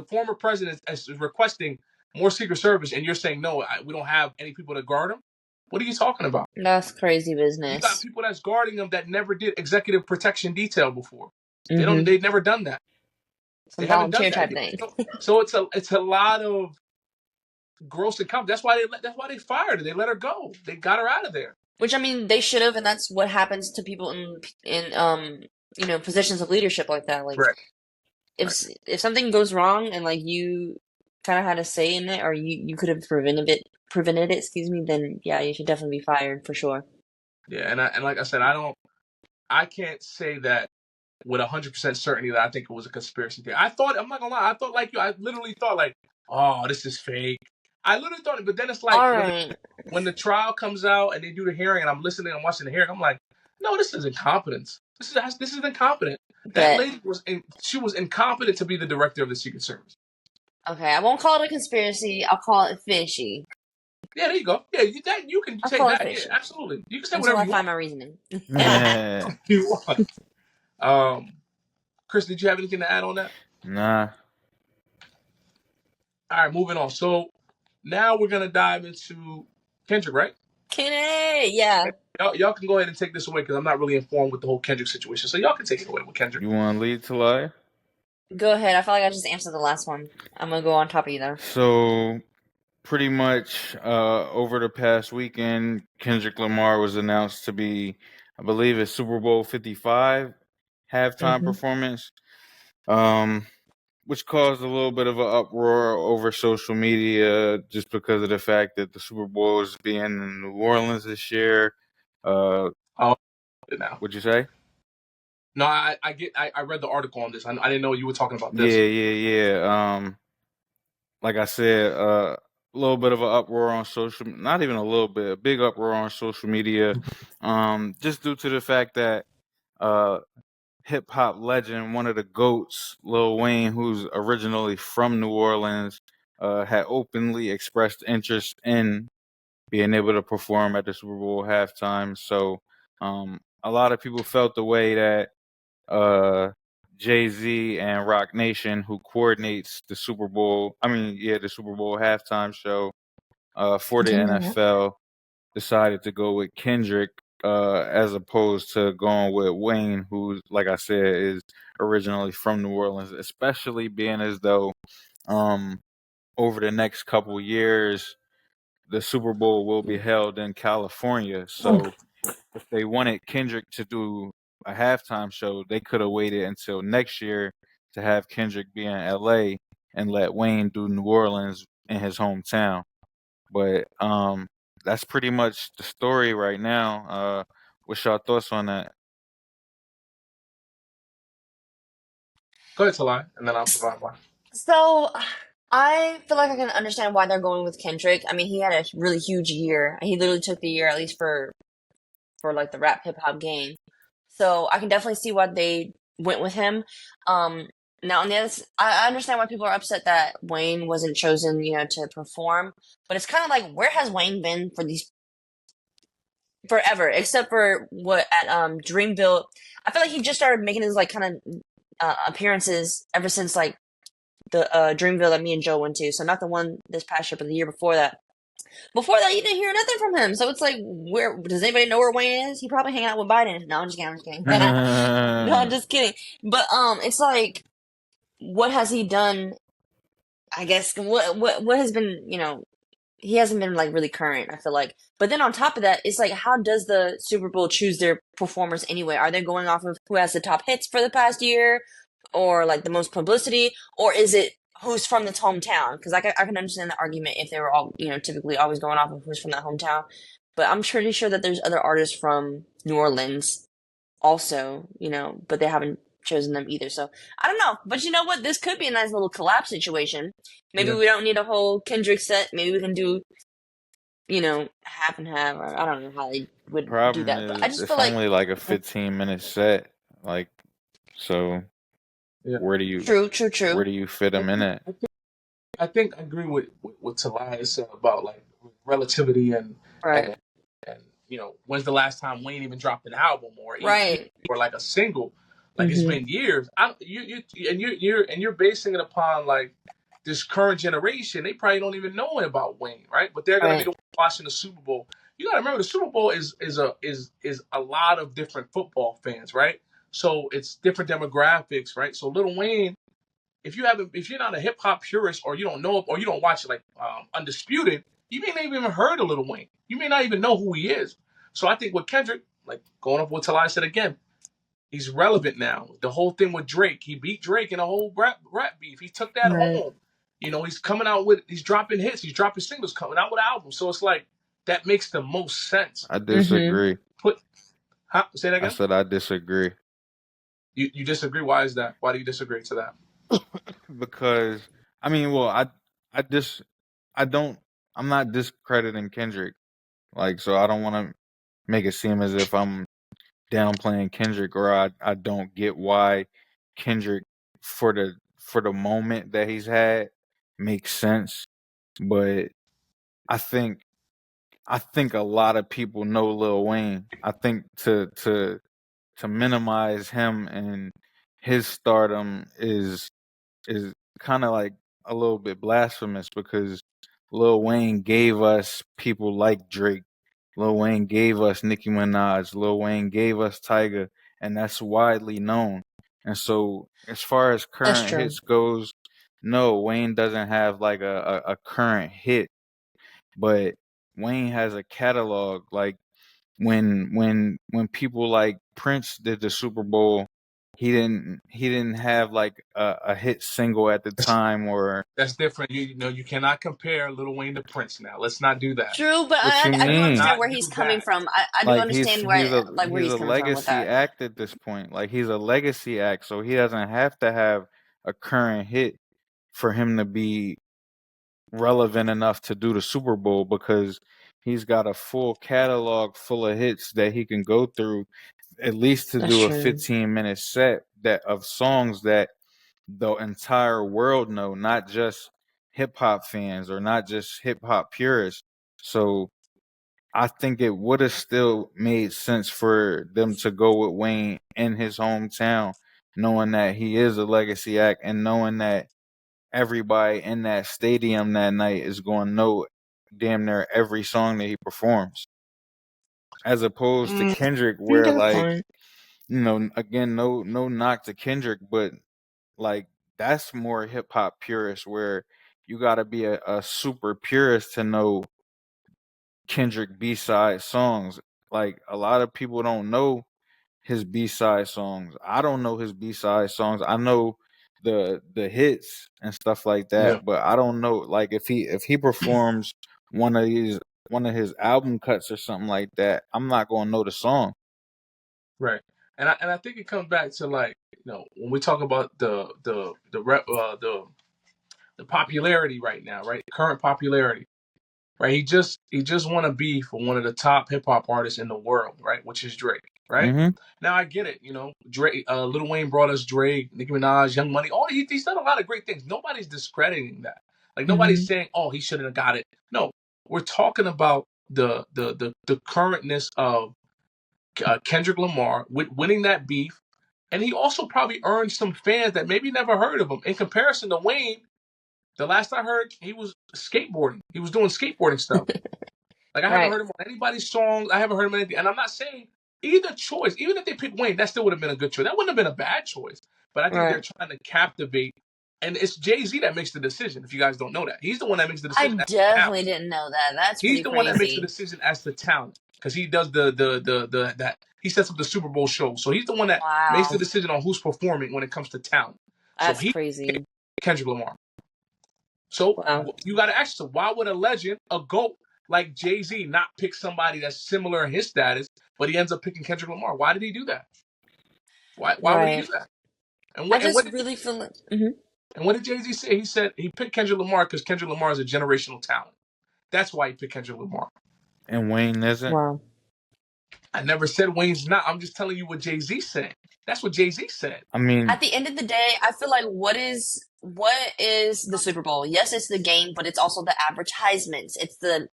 former president is requesting more Secret Service, and you're saying no, we don't have any people to guard him. What are you talking about? that's crazy You got business. people that's guarding them that never did executive protection detail before. Mm-hmm. They've never done that. Some They haven't done volunteer that type yet. thing. So it's a lot of gross incompetence. That's why they fired her. They let her go. They got her out of there. Which I mean, they should have, and that's what happens to people in you know, positions of leadership like that. Like, Right. if something goes wrong and like you kind of had a say in it, or you could have prevented it, excuse me, then yeah, you should definitely be fired for sure. Yeah, and like I said, I can't say that with 100% certainty that I think it was a conspiracy theory. I'm not gonna lie, I thought like you. I literally thought like, oh, this is fake. I literally thought it, but then it's like All right. when the trial comes out and they do the hearing, and I'm listening and watching the hearing, I'm like, no, this is incompetence. This is incompetent. That lady she was incompetent to be the director of the Secret Service. Okay, I won't call it a conspiracy. I'll call it fishy. Yeah, there you go. Yeah, you can say that. Yeah, absolutely. You can say whatever you want. Until I find my reasoning. You want. Chris, did you have anything to add on that? Nah. All right, moving on. So now we're gonna dive into Kendrick, right? Kendrick, yeah. Y'all can go ahead and take this away because I'm not really informed with the whole Kendrick situation. So y'all can take it away with Kendrick. You want to lead, Talaya? Go ahead. I feel like I just answered the last one. I'm gonna go on top of you though. So, pretty much over the past weekend, Kendrick Lamar was announced to be, I believe, it's Super Bowl 55 halftime performance, which caused a little bit of an uproar over social media just because of the fact that the Super Bowl is being in New Orleans this year. Now. What'd you say? No, I read the article on this. I didn't know you were talking about this. Yeah. Like I said, a little bit of an uproar on not even a little bit, a big uproar on social media, just due to the fact that hip hop legend, one of the GOATs, Lil Wayne, who's originally from New Orleans, had openly expressed interest in being able to perform at the Super Bowl halftime. So a lot of people felt the way that Jay-Z and Rock Nation, who coordinates the Super Bowl halftime show for the NFL, decided to go with Kendrick as opposed to going with Wayne, who, like I said, is originally from New Orleans, especially being as though over the next couple years, the Super Bowl will be held in California. So if they wanted Kendrick to do a halftime show, they could have waited until next year to have Kendrick be in LA and let Wayne do New Orleans in his hometown. But that's pretty much the story right now. What's your thoughts on that? Go ahead, Talaya, and then I'll provide one. So I feel like I can understand why they're going with Kendrick. I mean, he had a really huge year. He literally took the year, at least for like the rap hip hop game. So I can definitely see why they went with him. Now on the other, I understand why people are upset that Wayne wasn't chosen, to perform. But it's kind of like, where has Wayne been for these forever? Except for what at Dreamville. I feel like he just started making his like kind of appearances ever since like the Dreamville that me and Joe went to. So not the one this past year, but the year before that. Before that, you didn't hear nothing from him. So it's like, where does anybody know where Wayne is? He probably hanging out with Biden. No, I'm just kidding. No, I'm just kidding. But it's like, what has he done? I guess what has been, he hasn't been like really current, I feel like. But then on top of that, it's like, how does the Super Bowl choose their performers anyway? Are they going off of who has the top hits for the past year, or like the most publicity, or is it who's from this hometown? Because I can understand the argument if they were all, typically always going off of who's from that hometown. But I'm pretty sure that there's other artists from New Orleans also, but they haven't chosen them either. So I don't know. But you know what? This could be a nice little collab situation. Maybe we don't need a whole Kendrick set. Maybe we can do, half and half. Or I don't know how they would do that. But I just feel like it's only like a 15-minute set. Like, so where do you True. Where do you fit them in it? I think I agree with Talaya said about like relativity and when's the last time Wayne even dropped an album or or like a single? Like it's been years. You're basing it upon like this current generation. They probably don't even know about Wayne, right? But they're gonna be the one watching the Super Bowl. You gotta remember the Super Bowl is a lot of different football fans, right? So it's different demographics, right? So Lil Wayne, if you're not a hip hop purist or you don't know or you don't watch like Undisputed, you may not even heard of Lil Wayne. You may not even know who he is. So I think with Kendrick, like going off what Talaya said again, he's relevant now. The whole thing with Drake, he beat Drake in a whole rap beef. He took that home. He's coming out he's dropping hits, he's dropping singles, coming out with albums. So it's like that makes the most sense. I disagree. Say that again? I said I disagree. You disagree? Why is that? Why do you disagree to that? Because I mean, well, I just I don't I'm not discrediting Kendrick. Like, so I don't want to make it seem as if I'm downplaying Kendrick, or I don't get why Kendrick for the moment that he's had makes sense. But I think I think a lot of people know Lil Wayne. I think to minimize him and his stardom is kind of like a little bit blasphemous, because Lil Wayne gave us people like Drake. Lil Wayne gave us Nicki Minaj. Lil Wayne gave us Tyga, and that's widely known. And so, as far as That's current true. hits goes, no, Wayne doesn't have like a current hit, but Wayne has a catalog. Like, when people like Prince did the Super Bowl, he didn't have like a hit single at the time. Or That's different. You know, you cannot compare Lil Wayne to Prince now. Let's not do that. True, but what you I do Let's mean? understand not where do he's coming that. from. I do Like, understand where he's he's a coming from with legacy that. act at this point. Like, he's a legacy act, so he doesn't have to have a current hit for him to be relevant enough to do the Super Bowl, because he's got a full catalog full of hits that he can go through, at least to That's do a true. 15-minute set that of songs that the entire world know, not just hip hop fans or not just hip hop purists. So I think it would have still made sense for them to go with Wayne in his hometown, knowing that he is a legacy act and knowing that everybody in that stadium that night is going to know damn near every song that he performs. As opposed to Mm, Kendrick, you where, got a like, point. again, no knock to Kendrick, but like, that's more hip hop purist, where you got to be a super purist to know Kendrick B-side songs. Like, a lot of people don't know his B-side songs. I don't know his B-side songs. I know the hits and stuff like Yeah, that, but I don't know, like, if he performs one of his album cuts or something like that, I'm not going to know the song. right. And I think it comes back to, like, when we talk about the popularity right now, right? Current popularity, right? He just won a beef for one of the top hip hop artists in the world, right? Which is Drake, right? Mhm. Now I get it, Drake, Lil Wayne brought us Drake, Nicki Minaj, Young Money. He's done a lot of great things. Nobody's discrediting that. Like, nobody's Hmm. saying, oh, he shouldn't have got it. No, we're talking about the currentness of Kendrick Lamar with winning that beef, and he also probably earned some fans that maybe never heard of him. In comparison to Wayne, the last I heard, he was skateboarding. He was doing skateboarding stuff. Like, I haven't Right, heard him on anybody's songs. I haven't heard him on anything. And I'm not saying either choice, even if they picked Wayne, that still would have been a good choice. That wouldn't have been a bad choice. But I think they're right. trying to captivate. And it's Jay-Z that makes the decision, if you guys don't know that. He's the one that makes the I decision as to talent. definitely didn't know that. That's He's pretty the one that makes the crazy. decision as to talent. Because he does the that he sets up the Super Bowl show. So he's the one that makes the Wow, decision on who's performing when it comes to talent. So that's he crazy. Kendrick Lamar. So Wow, you got to ask yourself, why would a legend, a GOAT like Jay-Z, not pick somebody that's similar in his status, but he ends up picking Kendrick Lamar? Why did he do that? Why would he do right. that? And I what and just what did, really feel like, hmm and what did Jay-Z say? He said he picked Kendrick Lamar because Kendrick Lamar is a generational talent. That's why he picked Kendrick Lamar. And Wayne isn't. Wow. I never said Wayne's not. I'm just telling you what Jay-Z said. That's what Jay-Z said. I mean, At the end of the day, I feel like what is the Super Bowl? Yes, it's the game, but it's also the advertisements. It's a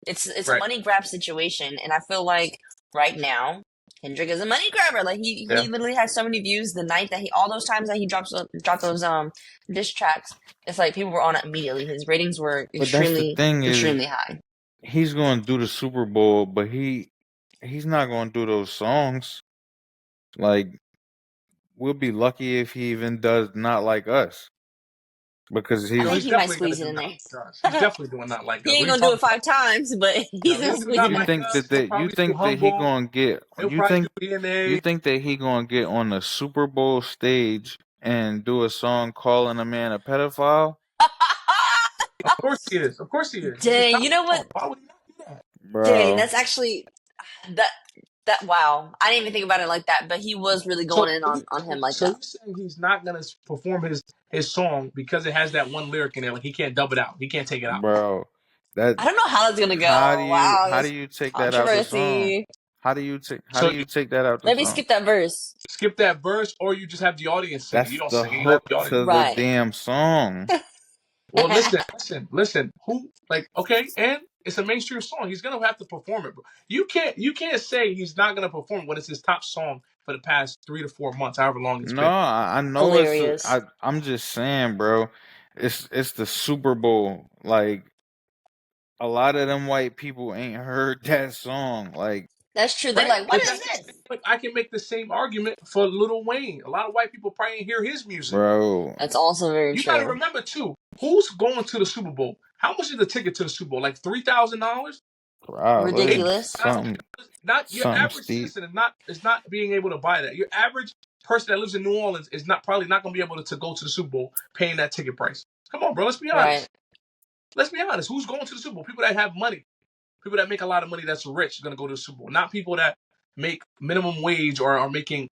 Right. money grab situation, and I feel like right now Kendrick is a money grabber. Like Yeah. he literally has so many views the night that he all those times that he dropped those diss tracks. It's like people were on it immediately. His ratings were but that's the thing, is extremely high. he's going to do the Super Bowl, but he's not going to do those songs. Like, we'll be lucky if he even does Not Like Us, because I No, think he's he might definitely gonna squeeze it do in Not there. Like Us. He's definitely doing Not Like He Us. What ain't are you gonna do talking it about? 5 times, but he's No, gonna he'll do squeeze Not in you Like there. think Us. He'll you probably do think that he Humble. going to get He'll you probably do think you DNA. think that he going to get on the Super Bowl stage and do a song calling a man a pedophile? Of course he is. Of course he is. It's his Dang, top you know what? song. Why would he not do that? Dang, Bro, that's actually that. Wow, I didn't even think about it like that, but he was really So going in on him like so that. you're saying he's not gonna perform his song because it has that one lyric in there, like he can't dub it out, he can't take it out. bro. That I don't know how that's gonna go. Wow, how do that's you take that out the song? controversy. How do So you take that out the Maybe song? skip that verse. skip that verse, or you just have the audience sing it. You That's don't the sing it, you let hook the audience. to the Right. damn song. Well, listen. Who okay? And it's a mainstream song. He's gonna have to perform it, bro. You can't say he's not gonna perform when it's his top song for the past 3 to 4 months, however long it's No, been. I know Hilarious. I'm just saying, bro. It's the Super Bowl. Like a lot of them white people ain't heard that song. Like, That's true. They're Right, like, what but is that's this? but I can make the same argument for Lil Wayne. A lot of white people probably ain't hear his music. bro, That's also very You got to true. remember too, who's going to the Super Bowl? How much is the ticket to the Super Bowl? Like $3,000, probably Ridiculous. $8,000. Not your something average steep. citizen is not being able to buy that. Your average person that lives in New Orleans is not probably not going to be able to go to the Super Bowl paying that ticket price. Come on, bro. Let's be Right. honest. Let's be honest. Who's going to the Super Bowl? People that have money. People that make a lot of money that's rich are going to go to the Super Bowl. Not people that make minimum wage or are making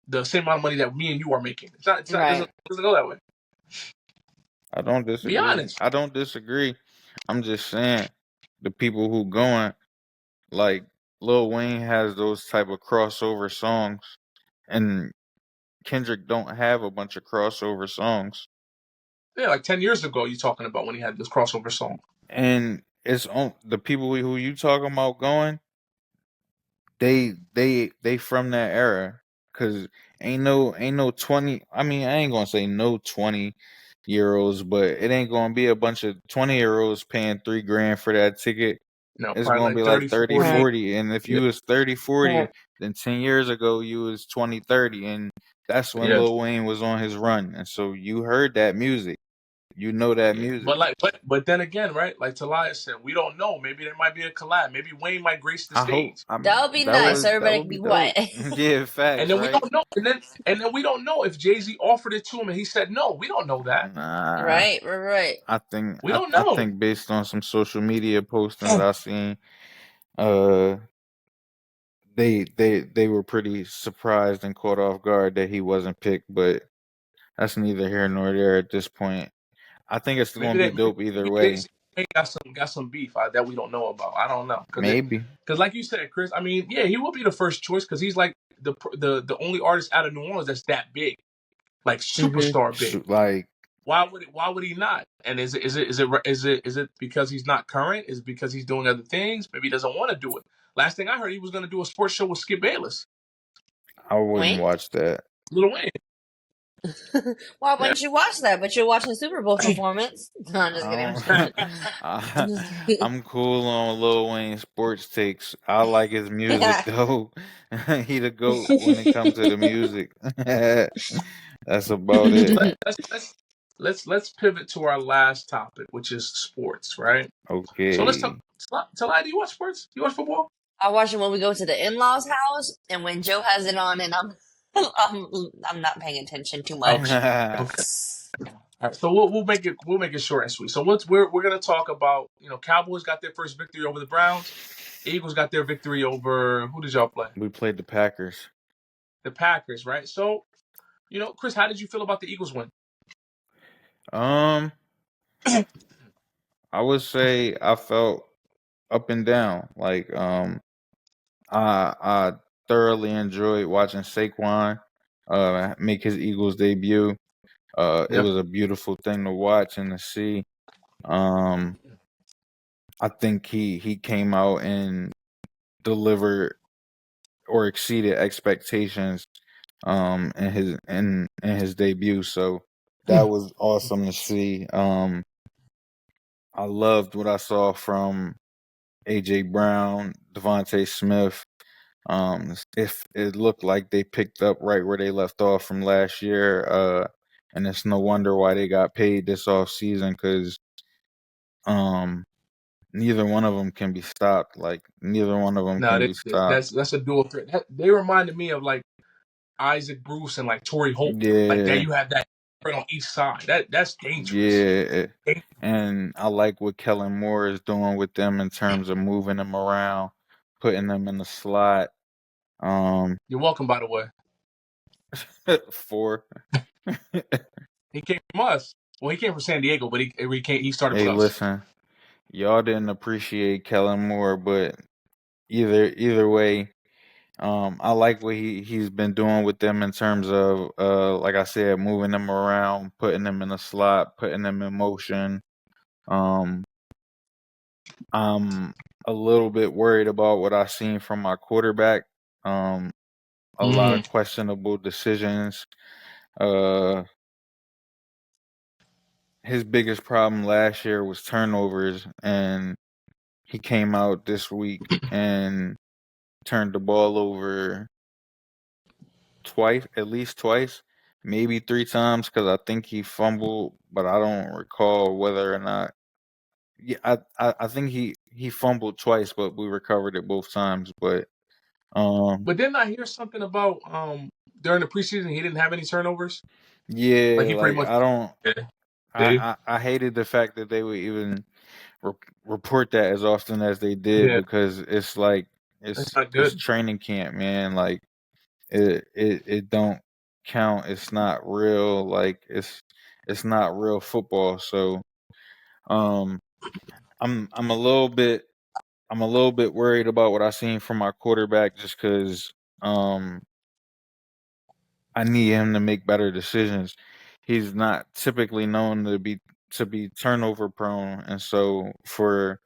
the same amount of money that me and you are making. It's not Right. doesn't go that way. I don't Be disagree. honest. I don't disagree. I'm just saying the people who going like Lil Wayne has those type of crossover songs, and Kendrick don't have a bunch of crossover songs. Yeah, like 10 years ago you talking about when he had this crossover song. And it's on the people who you talking about going. They from that era, cause ain't no 20. I mean, I ain't gonna say no 20-year-olds, but it ain't gonna be a bunch of 20-year-olds paying $3 grand for that ticket. No, It's probably gonna like be like 30, 30, 40. Right. 40. And if Yeah, you was 30, 40, Right. then 10 years ago you was 20, 30, and that's when yeah. Lil Wayne was on his run. And so you heard that music, you know that Yeah. music. But then again, right? Like Talaya said, we don't know. Maybe there might be a collab. Maybe Wayne might grace the I hope stage. That would be Right? nice. So that everybody would can be be dope. quiet. Yeah, And facts, then we right? don't know. And then we don't know if Jay-Z offered it to him and he said no. We don't know that. Nah. Right. We don't I know. think based on some social media postings I seen, uh, they were pretty surprised and caught off guard that he wasn't picked. But that's neither here nor there at this point. I think it's Maybe gonna be that dope either maybe way. Jay-Z got some beef that we don't know about. I don't know Maybe because like you said, Chris. I mean, yeah, he will be the first choice because he's like the only artist out of New Orleans that's that big, like Mm-hmm. superstar big. shoot, like Why would he not? And is it because he's not current? Is it because he's doing other things? Maybe he doesn't want to do it. Last thing I heard, he was going to do a sports show with Skip Bayless, I wouldn't Wayne? watch that. Lil Wayne. Why Yeah. wouldn't you watch that? But you're watching the Super Bowl performance. No, I'm just kidding. I'm I just kidding. don't, I'm I, just kidding. I'm cool on Lil Wayne sports takes. I like his music though. He the goat when it comes to the music. That's about it. Let's pivot to our last topic, which is sports, right? So let's talk. Okay. Talai, do you watch sports? You watch football? I watch it when we go to the in-laws' house, and when Joe has it on, and I'm I'm not paying attention too much. Okay. Okay. All right, so we'll make it short and sweet. So we're gonna talk about Cowboys got their first victory over the Browns. Eagles got their victory over who did y'all play? We played the Packers. The Packers, right? So Chris, how did you feel about the Eagles win? Um, I would say I felt up and down. Like I thoroughly enjoyed watching Saquon make his Eagles debut. It Yeah. was a beautiful thing to watch and to see. Um, I think he came out and delivered or exceeded expectations in his debut. So that was awesome to see. I loved what I saw from AJ Brown, Devontae Smith. If it looked like they picked up right where they left off from last year, and it's no wonder why they got paid this off season because um neither one of them can be stopped. Like neither one of them No, can be stopped. that's a dual threat. They reminded me of like Isaac Bruce and like Torrey Holt. Like there Yeah, you have that threat on each side. That's dangerous. yeah. And I like what Kellen Moore is doing with them in terms of moving them around, putting them in the slot. You're welcome, by the way. 4. He came from us. Well, he came from San Diego, but he started with Hey, us. listen, y'all didn't appreciate Kellen Moore, but either way, I like what he's been doing with them in terms of like I said, moving them around, putting them in a slot, putting them in motion. Um, I'm a little bit worried about what I've seen from my quarterback. A lot of questionable decisions. His biggest problem last year was turnovers, and he came out this week and turned the ball over twice, at least twice, maybe 3 times, because I think he fumbled, but I don't recall whether or not. Yeah, I think he fumbled twice, but we recovered it both times. But But didn't I hear something about during the preseason he didn't have any turnovers? Like yeah, he pretty like much. I don't. Yeah. Did he? I hated the fact that they would even report that as often as they did, Yeah, because it's like that's not it's good. training camp, man. Like it don't count. It's not real. Like it's not real football. So um, I'm a little bit worried about what I seen from our quarterback, just because um I need him to make better decisions. He's not typically known to be turnover prone, and so for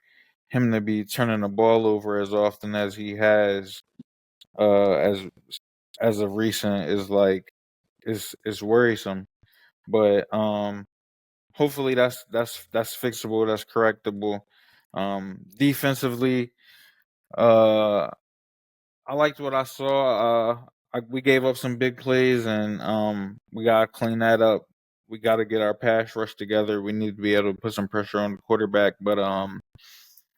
him to be turning the ball over as often as he has, uh, as as of recent, is like is worrisome. But hopefully that's fixable, that's correctable. Defensively, uh, I liked what I saw. We gave up some big plays, and we gotta clean that up. We gotta get our pass rush together. We need to be able to put some pressure on the quarterback. But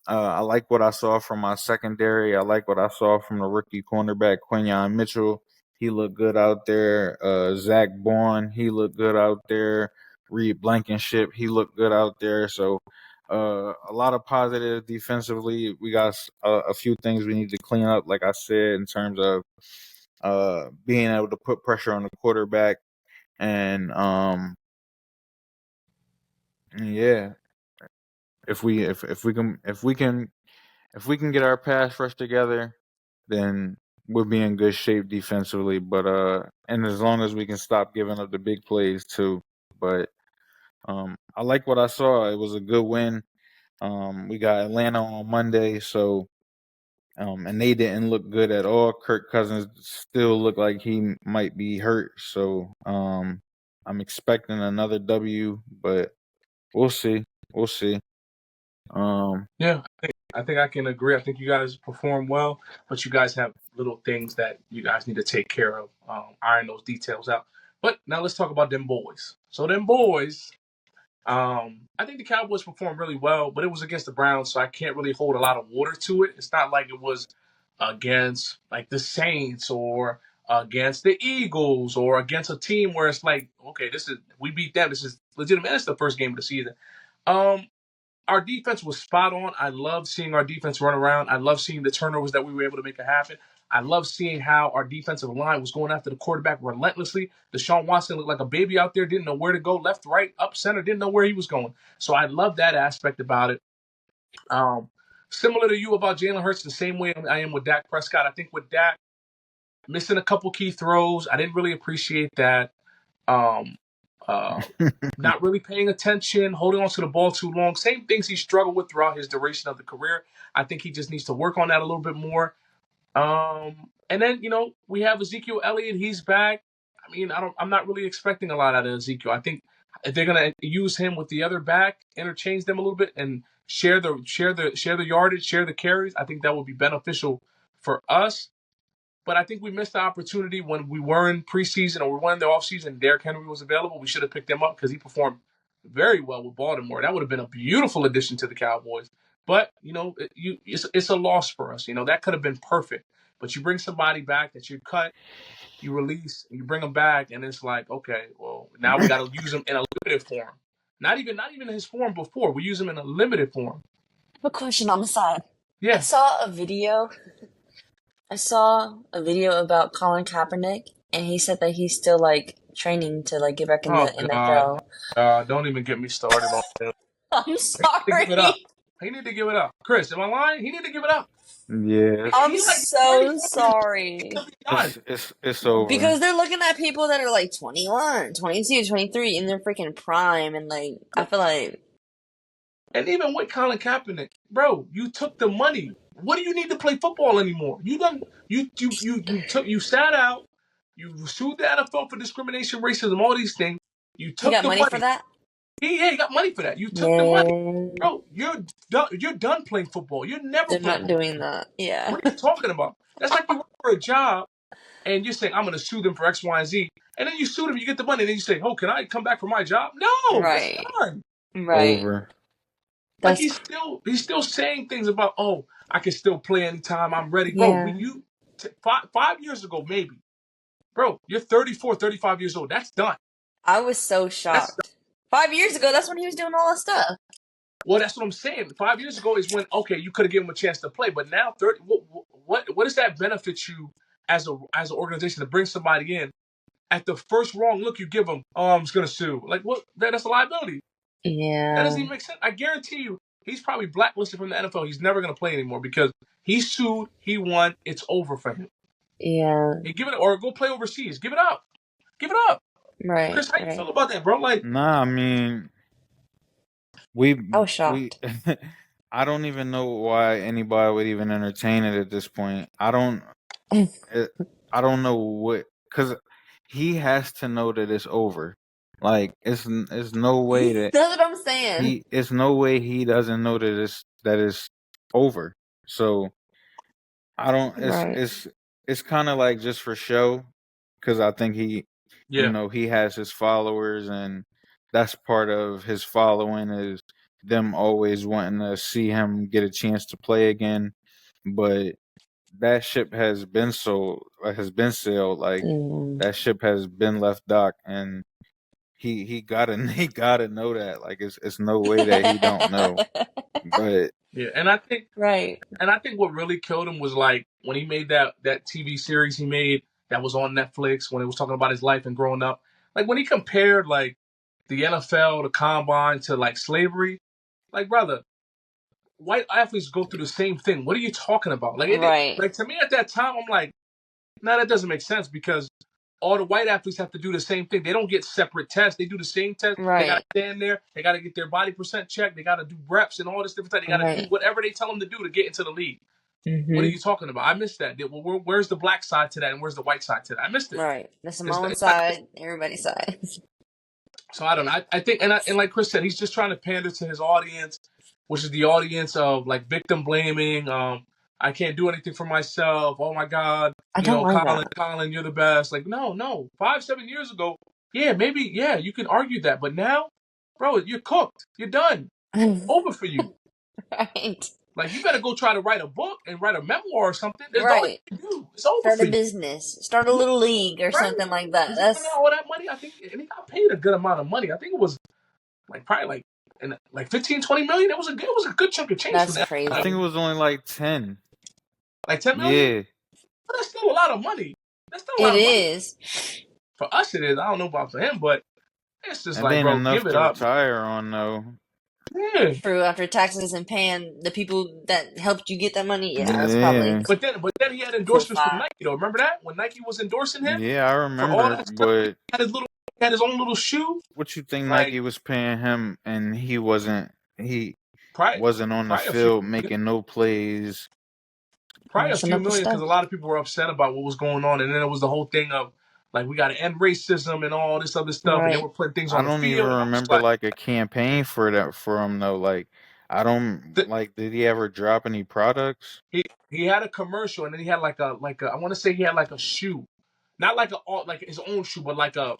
I like what I saw from my secondary. I like what I saw from the rookie cornerback Quinyon Mitchell. He looked good out there. Zach Bourne, he looked good out there. Reed Blankenship, he looked good out there. So a lot of positive defensively. We got a few things we need to clean up, like I said, in terms of being able to put pressure on the quarterback. And yeah, if we can get our pass rush together, then we'll be in good shape defensively. But and as long as we can stop giving up the big plays too. But I like what I saw. It was a good win. We got Atlanta on Monday, so and they didn't look good at all. Kirk Cousins still looked like he might be hurt, so I'm expecting another W, but we'll see. We'll see. Yeah, I think I can agree. I think you guys perform well, but you guys have little things that you guys need to take care of, iron those details out. But now let's talk about them boys. So them boys, I think the Cowboys performed really well, but it was against the Browns, so I can't really hold a lot of water to it. It's not like it was against like the Saints or against the Eagles or against a team where it's like, okay, this is we beat them. This is legitimate. It's the first game of the season. Um, our defense was spot on. I love seeing our defense run around. I love seeing the turnovers that we were able to make it happen. I love seeing how our defensive line was going after the quarterback relentlessly. Deshaun Watson looked like a baby out there, didn't know where to go, left, right, up, center, didn't know where he was going. So I love that aspect about it. Um, Similar to you about Jalen Hurts, the same way I am with Dak Prescott. I think with Dak missing a couple key throws, I didn't really appreciate that. Um, uh, Not really paying attention, holding on to the ball too long. Same things he struggled with throughout his duration of the career. I think he just needs to work on that a little bit more. And then we have Ezekiel Elliott. He's back. I mean, I'm not really expecting a lot out of Ezekiel. I think if they're gonna use him with the other back, interchange them a little bit, and share the yardage, share the carries, I think that would be beneficial for us. But I think we missed the opportunity when we were in preseason or we were in the offseason. Derrick Henry was available. We should have picked him up because he performed very well with Baltimore. That would have been a beautiful addition to the Cowboys. But it's a loss for us. That could have been perfect. But you bring somebody back that you cut, you release, and you bring them back, and it's like, okay, well, now we got to use him in a limited form. Not even his form before. We use him in a limited form. I have a question on the side. I Yeah. saw a video I saw a video about Colin Kaepernick, and he said that he's still like training to like get back in Oh the God, NFL. don't even get me started on him. I'm He need to give it up. sorry. He need to give it up. Chris, am I lying? He need to give it up. Yeah, I'm He like so 34 years sorry. old. He's done. it's over. Because they're looking at people that are like 21, 22, 23 in their freaking prime, and like I feel like And even with Colin Kaepernick, bro, you took the money. What do you need to play football anymore? You sat out. You sued the NFL for discrimination, racism, all these things. You he took got the money for money. that. He got money for that. You took the money, Man, bro. You're done. You're done playing football. You're never they're playing not football. doing that. Yeah. What are you talking about? That's like you work for a job and you're saying I'm going to sue them for X, Y, and Z, and then you sue them, you get the money, and then you say, "Oh, can I come back for my job?" No, that's Right. done. Right. Over. Like That's he's still saying things about, "Oh, I can still play anytime. I'm ready, bro." yeah. When five years ago, maybe, bro, you're 34, 35 years old. That's done. I was so That's shocked. 5 years ago, that's when he was doing all that stuff. Well, that's what I'm saying. 5 years ago is when you could have given him a chance to play, but now 30. What does that benefit you as an organization to bring somebody in at the first wrong look you give them? Oh, I'm just gonna sue. Like what? That's a liability. That Yeah. doesn't even make sense. I guarantee you, he's probably blacklisted from the NFL. He's never gonna play anymore because he sued. He won. It's over for him. Yeah. Hey, give it or go play overseas. Give it up. Give it up. Right. Chris, how you Right. feel about that, bro? Like, Nah, I mean, I was we shocked. I don't even know why anybody would even entertain it at this point. It, I don't know what because he has to know that it's over. Like it's no way that That's what I'm saying. it's no way he doesn't know that it's over. So I don't. Right. It's kind of like just for show because I think yeah, he has his followers and that's part of his following is them always wanting to see him get a chance to play again. But that ship has been sailed. Like Mm. that ship has been left dock, and he gotta he gotta know that. Like it's no way that he don't know. But yeah, Right. and I think what really killed him was like when he made that TV series he made that was on Netflix when he was talking about his life and growing up. Like when he compared like the NFL, the combine to like slavery, like brother, white athletes go through the same thing. What are you talking about? Right. Like to me at that time, I'm like, no, that doesn't make sense because all the white athletes have to do the same thing. They don't get separate tests. They do the same test. They got to Right. stand there. They got to get their body percent checked. They got to do reps and all this different stuff. They got to do Right. whatever they tell them to do to get into the league. What are Mm-hmm. you talking about? I missed that. Where's the black side to that and where's the white side to that? I missed it. Right. That's It's, on one it's not, side, everybody's side. so I don't know. I think, and like Chris said, he's just trying to pander to his audience, which is the audience of like victim blaming. I can't do anything for myself. Oh my God, I don't like that. Colin, you're the best. Like no, 5, 7 years ago, yeah, maybe, yeah, you can argue that, but now, bro, you're cooked. You're done. Over for you. Right. Like you better go try to write a book and write a memoir or something. There's all you Right. can do. It's over Start for a you. business. Start a little league or Right? something like that. Is he getting That's all that money? I think, and he got paid a good amount of money. I think it was like probably like 15, 20 million. It was a good chunk of change from that's that. I think it crazy. was only like 10. Like 10 million. Yeah, But that's still a lot of money. That's still a It lot of money. is. For us, it is. I don't know about for him, but it's just and like, then bro, enough give it to up. retire on though. Yeah. True, after taxes and paying the people that helped you get that money, yeah, that's probably Yeah, But then he had four, endorsements from five. Nike though. Remember that when Nike was endorsing him yeah, I for all remember. that stuff? He But had his own little shoe. what you think Like Nike was paying him, and he probably wasn't on the probably a few field making no plays. probably a Messing few up the million because stuff. a lot of people were upset about what was going on, and then it was the whole thing of like we got to end racism and all this other stuff, and they Right. were putting things I on the don't even field. I was remember like, like a campaign for him though. Like I don't th- like. Did he ever drop any products? he had a commercial, and then he had like a I want to say he had like a shoe, not like like his own shoe, but like a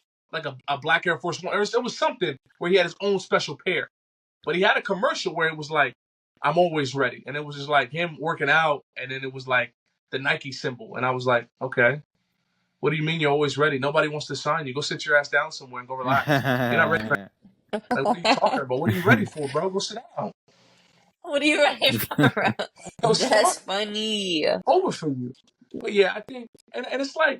black Air Force One. It was something where he had his own special pair, but he had a commercial where it was like I'm always ready, and it was just like him working out, and then it was like the Nike symbol, and I was like, okay. What do you mean you're always ready? Nobody wants to sign you. Go sit your ass down somewhere and go relax. You're not ready for like what are you talking about? What are you ready for, bro? Go sit down. What are you ready for? Go sit down. That's funny. Over for you. But yeah, I think, and it's like,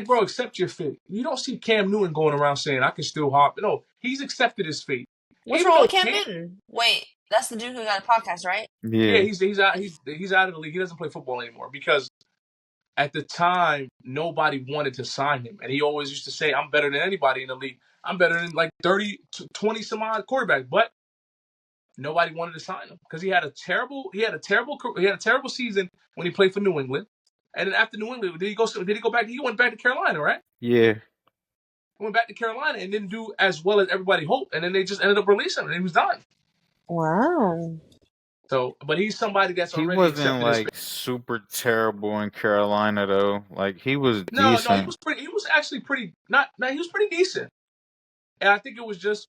bro, accept your fate. You don't see Cam Newton going around saying I can still hop. No, he's accepted his fate. What's Even wrong though with Cam Cam, Newton? Wait, that's the dude who got a podcast, right? yeah, Yeah. he's out of the league. He doesn't play football anymore because at the time nobody wanted to sign him, and he always used to say, "I'm better than anybody in the league. I'm better than like 30 to 20 some odd quarterbacks." But nobody wanted to sign him because he had a terrible season when he played for New England. And then after New England, did he go back? He went back to Carolina, right? Yeah. He went back to Carolina and didn't do as well as everybody hoped. And then they just ended up releasing him and he was done. Wow. So, but he's somebody that's He already wasn't accepted his like fate. super terrible in Carolina though. Like he was No, he decent. was pretty. He was actually pretty. He was pretty decent. And I think it was just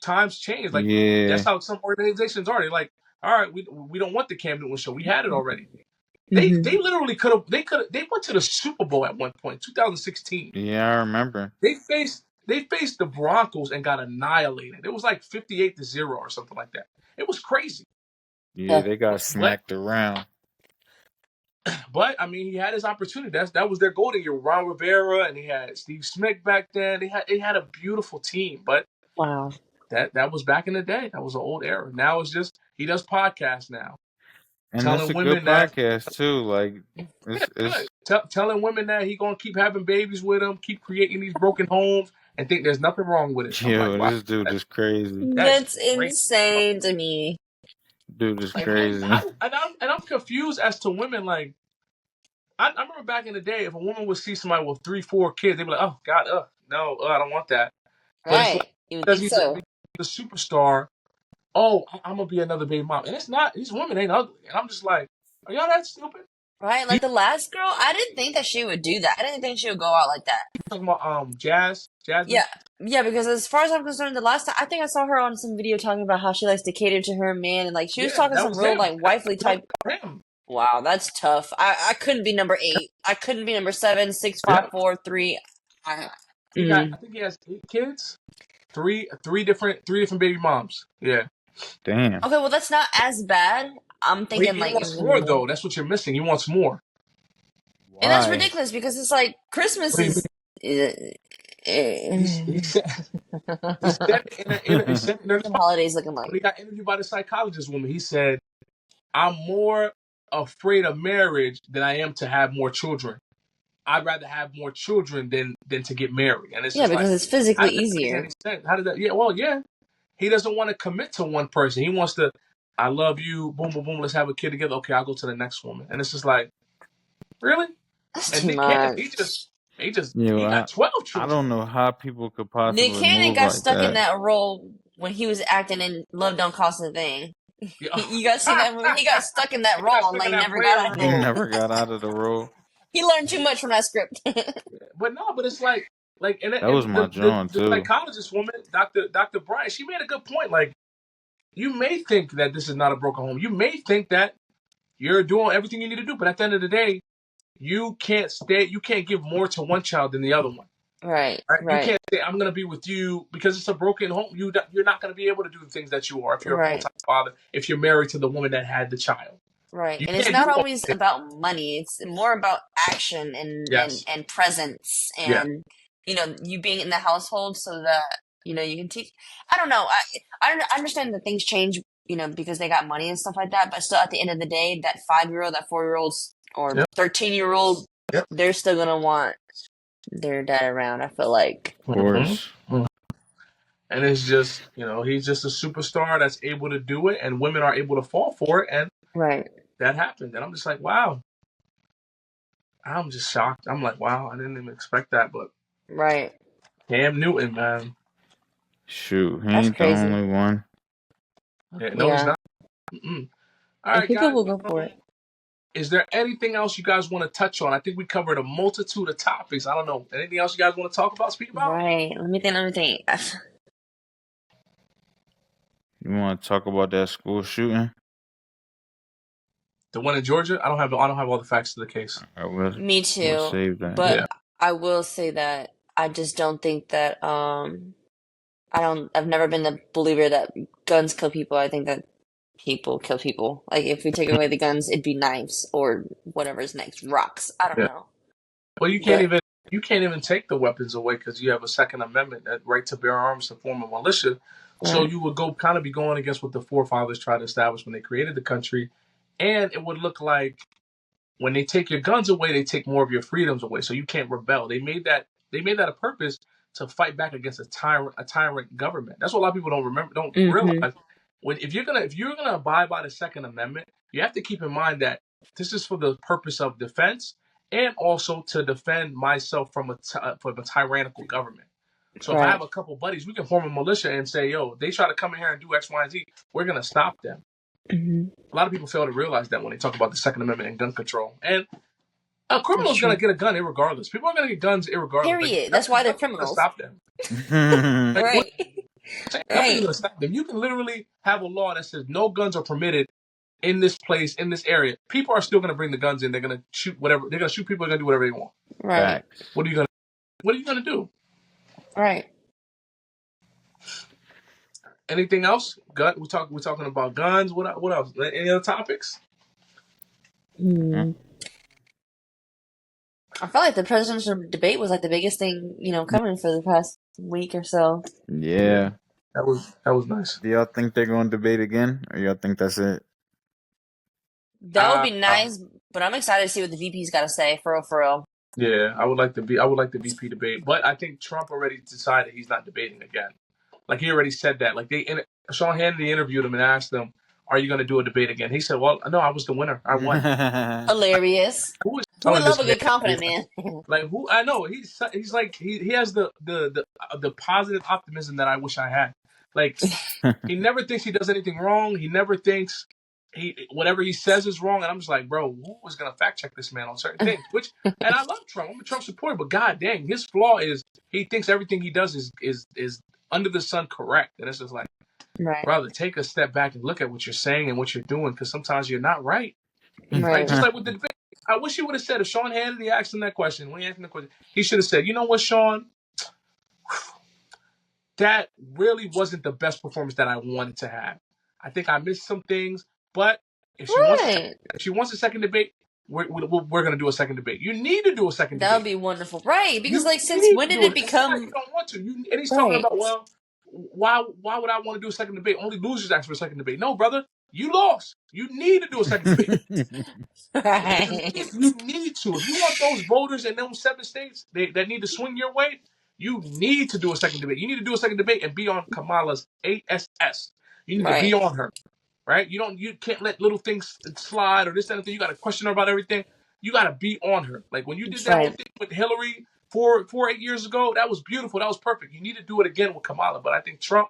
times changed. Like that's Yeah. how some organizations are. They're like, all right, we don't want the Cam Newton show. We had it already. They literally they went to the Super Bowl at one point, 2016. Yeah, I remember. They faced the Broncos and got annihilated. It was like 58-0 or something like that. It was crazy. Yeah, they got But smacked around. I mean, he had his opportunity. That was their golden year. Ron Rivera and he had Steve Smith back then. They had a beautiful team, but Wow. that was back in the day. That was an old era. Now it's just he does podcasts now, And that's telling a good women that podcast too. Like yeah, good. it's Telling women that he gonna keep having babies with them, keep creating these broken homes, and think there's nothing wrong with it. I'm like, yo, wow, this dude is crazy. that's That's great. insane to me. Dude is Like, crazy. I'm confused as to women. Like, I remember back in the day, if a woman would see somebody with 3, 4 kids, they'd be like, oh God, no, I don't want that. But it's like Right. You would because think he's a, so. the superstar. Oh, I'm gonna be another baby mom, and it's not. These women ain't ugly, and I'm just like, are y'all that stupid? Right? Like the last girl, I didn't think that she would do that. I didn't think she would go out like that. Talking about Jasmine. Yeah. Yeah, because as far as I'm concerned, the last time I think I saw her on some video talking about how she likes to cater to her man and like she was Yeah, talking that some was real him. like wifely type. Him. Wow, that's tough. I couldn't be number 8. I couldn't be number 7, 6, 5, Yeah, 4, 3. I, I think he has 8 kids. Three different baby moms. Yeah. Damn. Okay, well that's not as bad. I'm Well, thinking he like wants more though. That's what you're missing. He wants more. and that's Why? ridiculous because it's like Christmas What do you is. mean? He said he said it he said it in an Some holidays looking when like. he got interviewed by the psychologist woman. He said, "I'm more afraid of marriage than I am to have more children. I'd rather have more children than to get married." And it's Yeah, just like, because it's how physically does that make easier. any sense? How does that? Yeah, well, yeah. He doesn't want to commit to one person. He wants to. I love you. Boom, boom, boom. Let's have a kid together. Okay, I'll go to the next woman. And it's just like, really? That's And too Nick Cannon, much. he Yo, got 12 I children. don't know how people could Nick possibly Cannon move got like stuck in that. that role when he was acting in Love Don't Cost a Thing. Yeah. You guys seen that movie? He got stuck in that He got role and stuck in like that never got player out of He it. role. never got out of the role. He learned too much from that script. But no, but it's like, and That was my John the too. psychologist woman, Dr. Brian, she made a good point. Like, you may think that this is not a broken home. You may think that you're doing everything you need to do, but at the end of the day, you can't give more to one child than the other one. Right, Right? You right, can't say I'm going to be with you because it's a broken home. You're not going to be able to do the things that you are if you're a full right, time father. If you're married to the woman that had the child, right. you And it's can't do not all always things. about money. It's more about action Yes, and presence yeah, and you being in the household so that you can teach. I don't know. I understand that things change, because they got money and stuff like that. But still, at the end of the day, that 5-year-old, that 4-year-old, or yep, 13-year-old, yep. they're still gonna want their dad around. I feel like. Of course. And it's just he's just a superstar that's able to do it, and women are able to fall for it, and Right. that happened. And I'm just like, wow. I'm just shocked. I'm like, wow, I didn't even expect that. But Right. Cam Newton, man. Shoot, he That's ain't the crazy. only one. Yeah, no, he's Yeah. not. Mm-mm. All And right, people guys. will go for it. Is there anything else you guys want to touch on? I think we covered a multitude of topics. I don't know. Anything else you guys want to talk about, speak about? Right. Let me think. You want to talk about that school shooting? The one in Georgia? I don't have all the facts to the case. All right, Me we'll too. save that. But Yeah. I will say that I just don't think that I've never been the believer that guns kill people. I think that people kill people. Like if we take away the guns, it'd be knives or whatever's next, rocks. I don't Yeah. know. Well, you can't even take the weapons away because you have a Second Amendment, that right to bear arms to form a militia. So Right. you would be going against what the forefathers tried to establish when they created the country, and it would look like when they take your guns away, they take more of your freedoms away. So you can't rebel. They made that a purpose to fight back against a tyrant government. That's what a lot of people don't realize. If you're gonna abide by the Second Amendment, you have to keep in mind that this is for the purpose of defense and also to defend myself from a tyrannical government. So if I Right. have a couple buddies, we can form a militia and say, "Yo, they try to come in here and do X, Y, and Z. We're gonna stop them." A lot of people fail to realize that when they talk about the Second Amendment and gun control. And a criminal is going to get a gun irregardless. People are going to get guns irregardless. Period. That's why they're criminals. Stop them. Right. Nothing's going to stop them. You can literally have a law that says no guns are permitted in this place, in this area. People are still going to bring the guns in. They're going to shoot whatever. They're going to shoot people. They're going to do whatever they want. Right. What are you going to do? Right. Anything else? We're talking about guns. What else? Any other topics? I felt like the presidential debate was like the biggest thing, coming for the past week or so. Yeah. That was nice. Do y'all think they're going to debate again, or y'all think that's it? That would be nice, but I'm excited to see what the VP's got to say. For real, for real. Yeah, I would like the VP debate, but I think Trump already decided he's not debating again. Like he already said that. Like Sean Hannity interviewed him and asked him, "Are you going to do a debate again?" He said, "Well, no, I was the winner. I won." Hilarious. Who is Who would love a good confident man? Like who? I know he's like he has the positive optimism that I wish I had. Like he never thinks he does anything wrong. He never thinks whatever he says is wrong. And I'm just like, bro, who is gonna fact check this man on certain things? And I love Trump. I'm a Trump supporter, but god dang, his flaw is he thinks everything he does is under the sun correct. And it's just like, right. brother, take a step back and look at what you're saying and what you're doing, because sometimes you're not right. Right. Like just like with the debate. I wish he would have said, if Sean Hannity asked him that question, when he asked him the question, he should have said, you know what, Sean? That really wasn't the best performance that I wanted to have. I think I missed some things, but if she wants a second debate, we're going to do a second debate. You need to do a second debate. That would be wonderful. Right, because since when did it become... You don't want to. And he's talking about, well, why would I want to do a second debate? Only losers ask for a second debate. No, brother, you lost. You need to do a second debate. Right. You need to. If you want those voters in those 7 states that need to swing your way, you need to do a second debate. You need to do a second debate and be on Kamala's ASS. You need to be on her, right? You can't let little things slide or this, that, and thing. You got to question her about everything. You got to be on her. Like when you did that whole thing with Hillary 8 years ago, that was beautiful. That was perfect. You need to do it again with Kamala. But I think Trump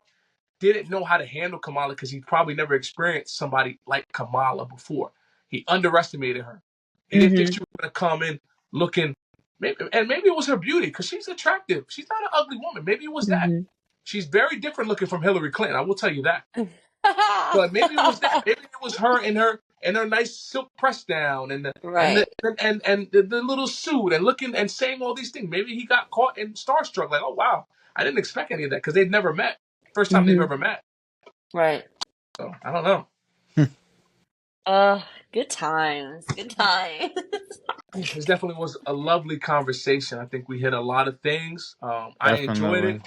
didn't know how to handle Kamala because he probably never experienced somebody like Kamala before. He underestimated her. He didn't think she was going to come in looking, maybe it was her beauty, because she's attractive. She's not an ugly woman. Maybe it was that. She's very different looking from Hillary Clinton. I will tell you that. But maybe it was that. Maybe it was her in her nice silk press down and the little suit and looking and saying all these things. Maybe he got caught in starstruck. Like, oh wow, I didn't expect any of that, because they'd never met. First time they've ever met. Right. So I don't know. Good times. Good times. This definitely was a lovely conversation. I think we hit a lot of things. I enjoyed it.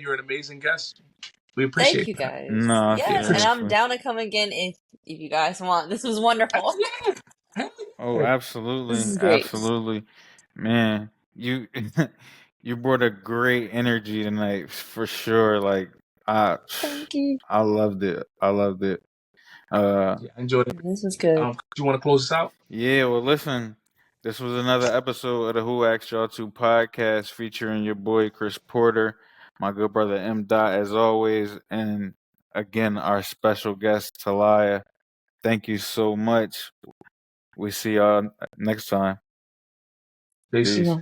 You're an amazing guest. We appreciate Thank you guys. No, yes, and I'm down to come again if you guys want. This was wonderful. Oh, absolutely. This is great. Absolutely. Man, you you brought a great energy tonight for sure. Like Thank you. I loved it. I enjoyed it. This was good. You want to close this out? Yeah, well listen, this was another episode of the Who Asked Y'all To podcast featuring your boy Chris Porter, my good brother M. Dot as always, and again our special guest Talaya. Thank you so much. We see y'all next time. Peace. Peace.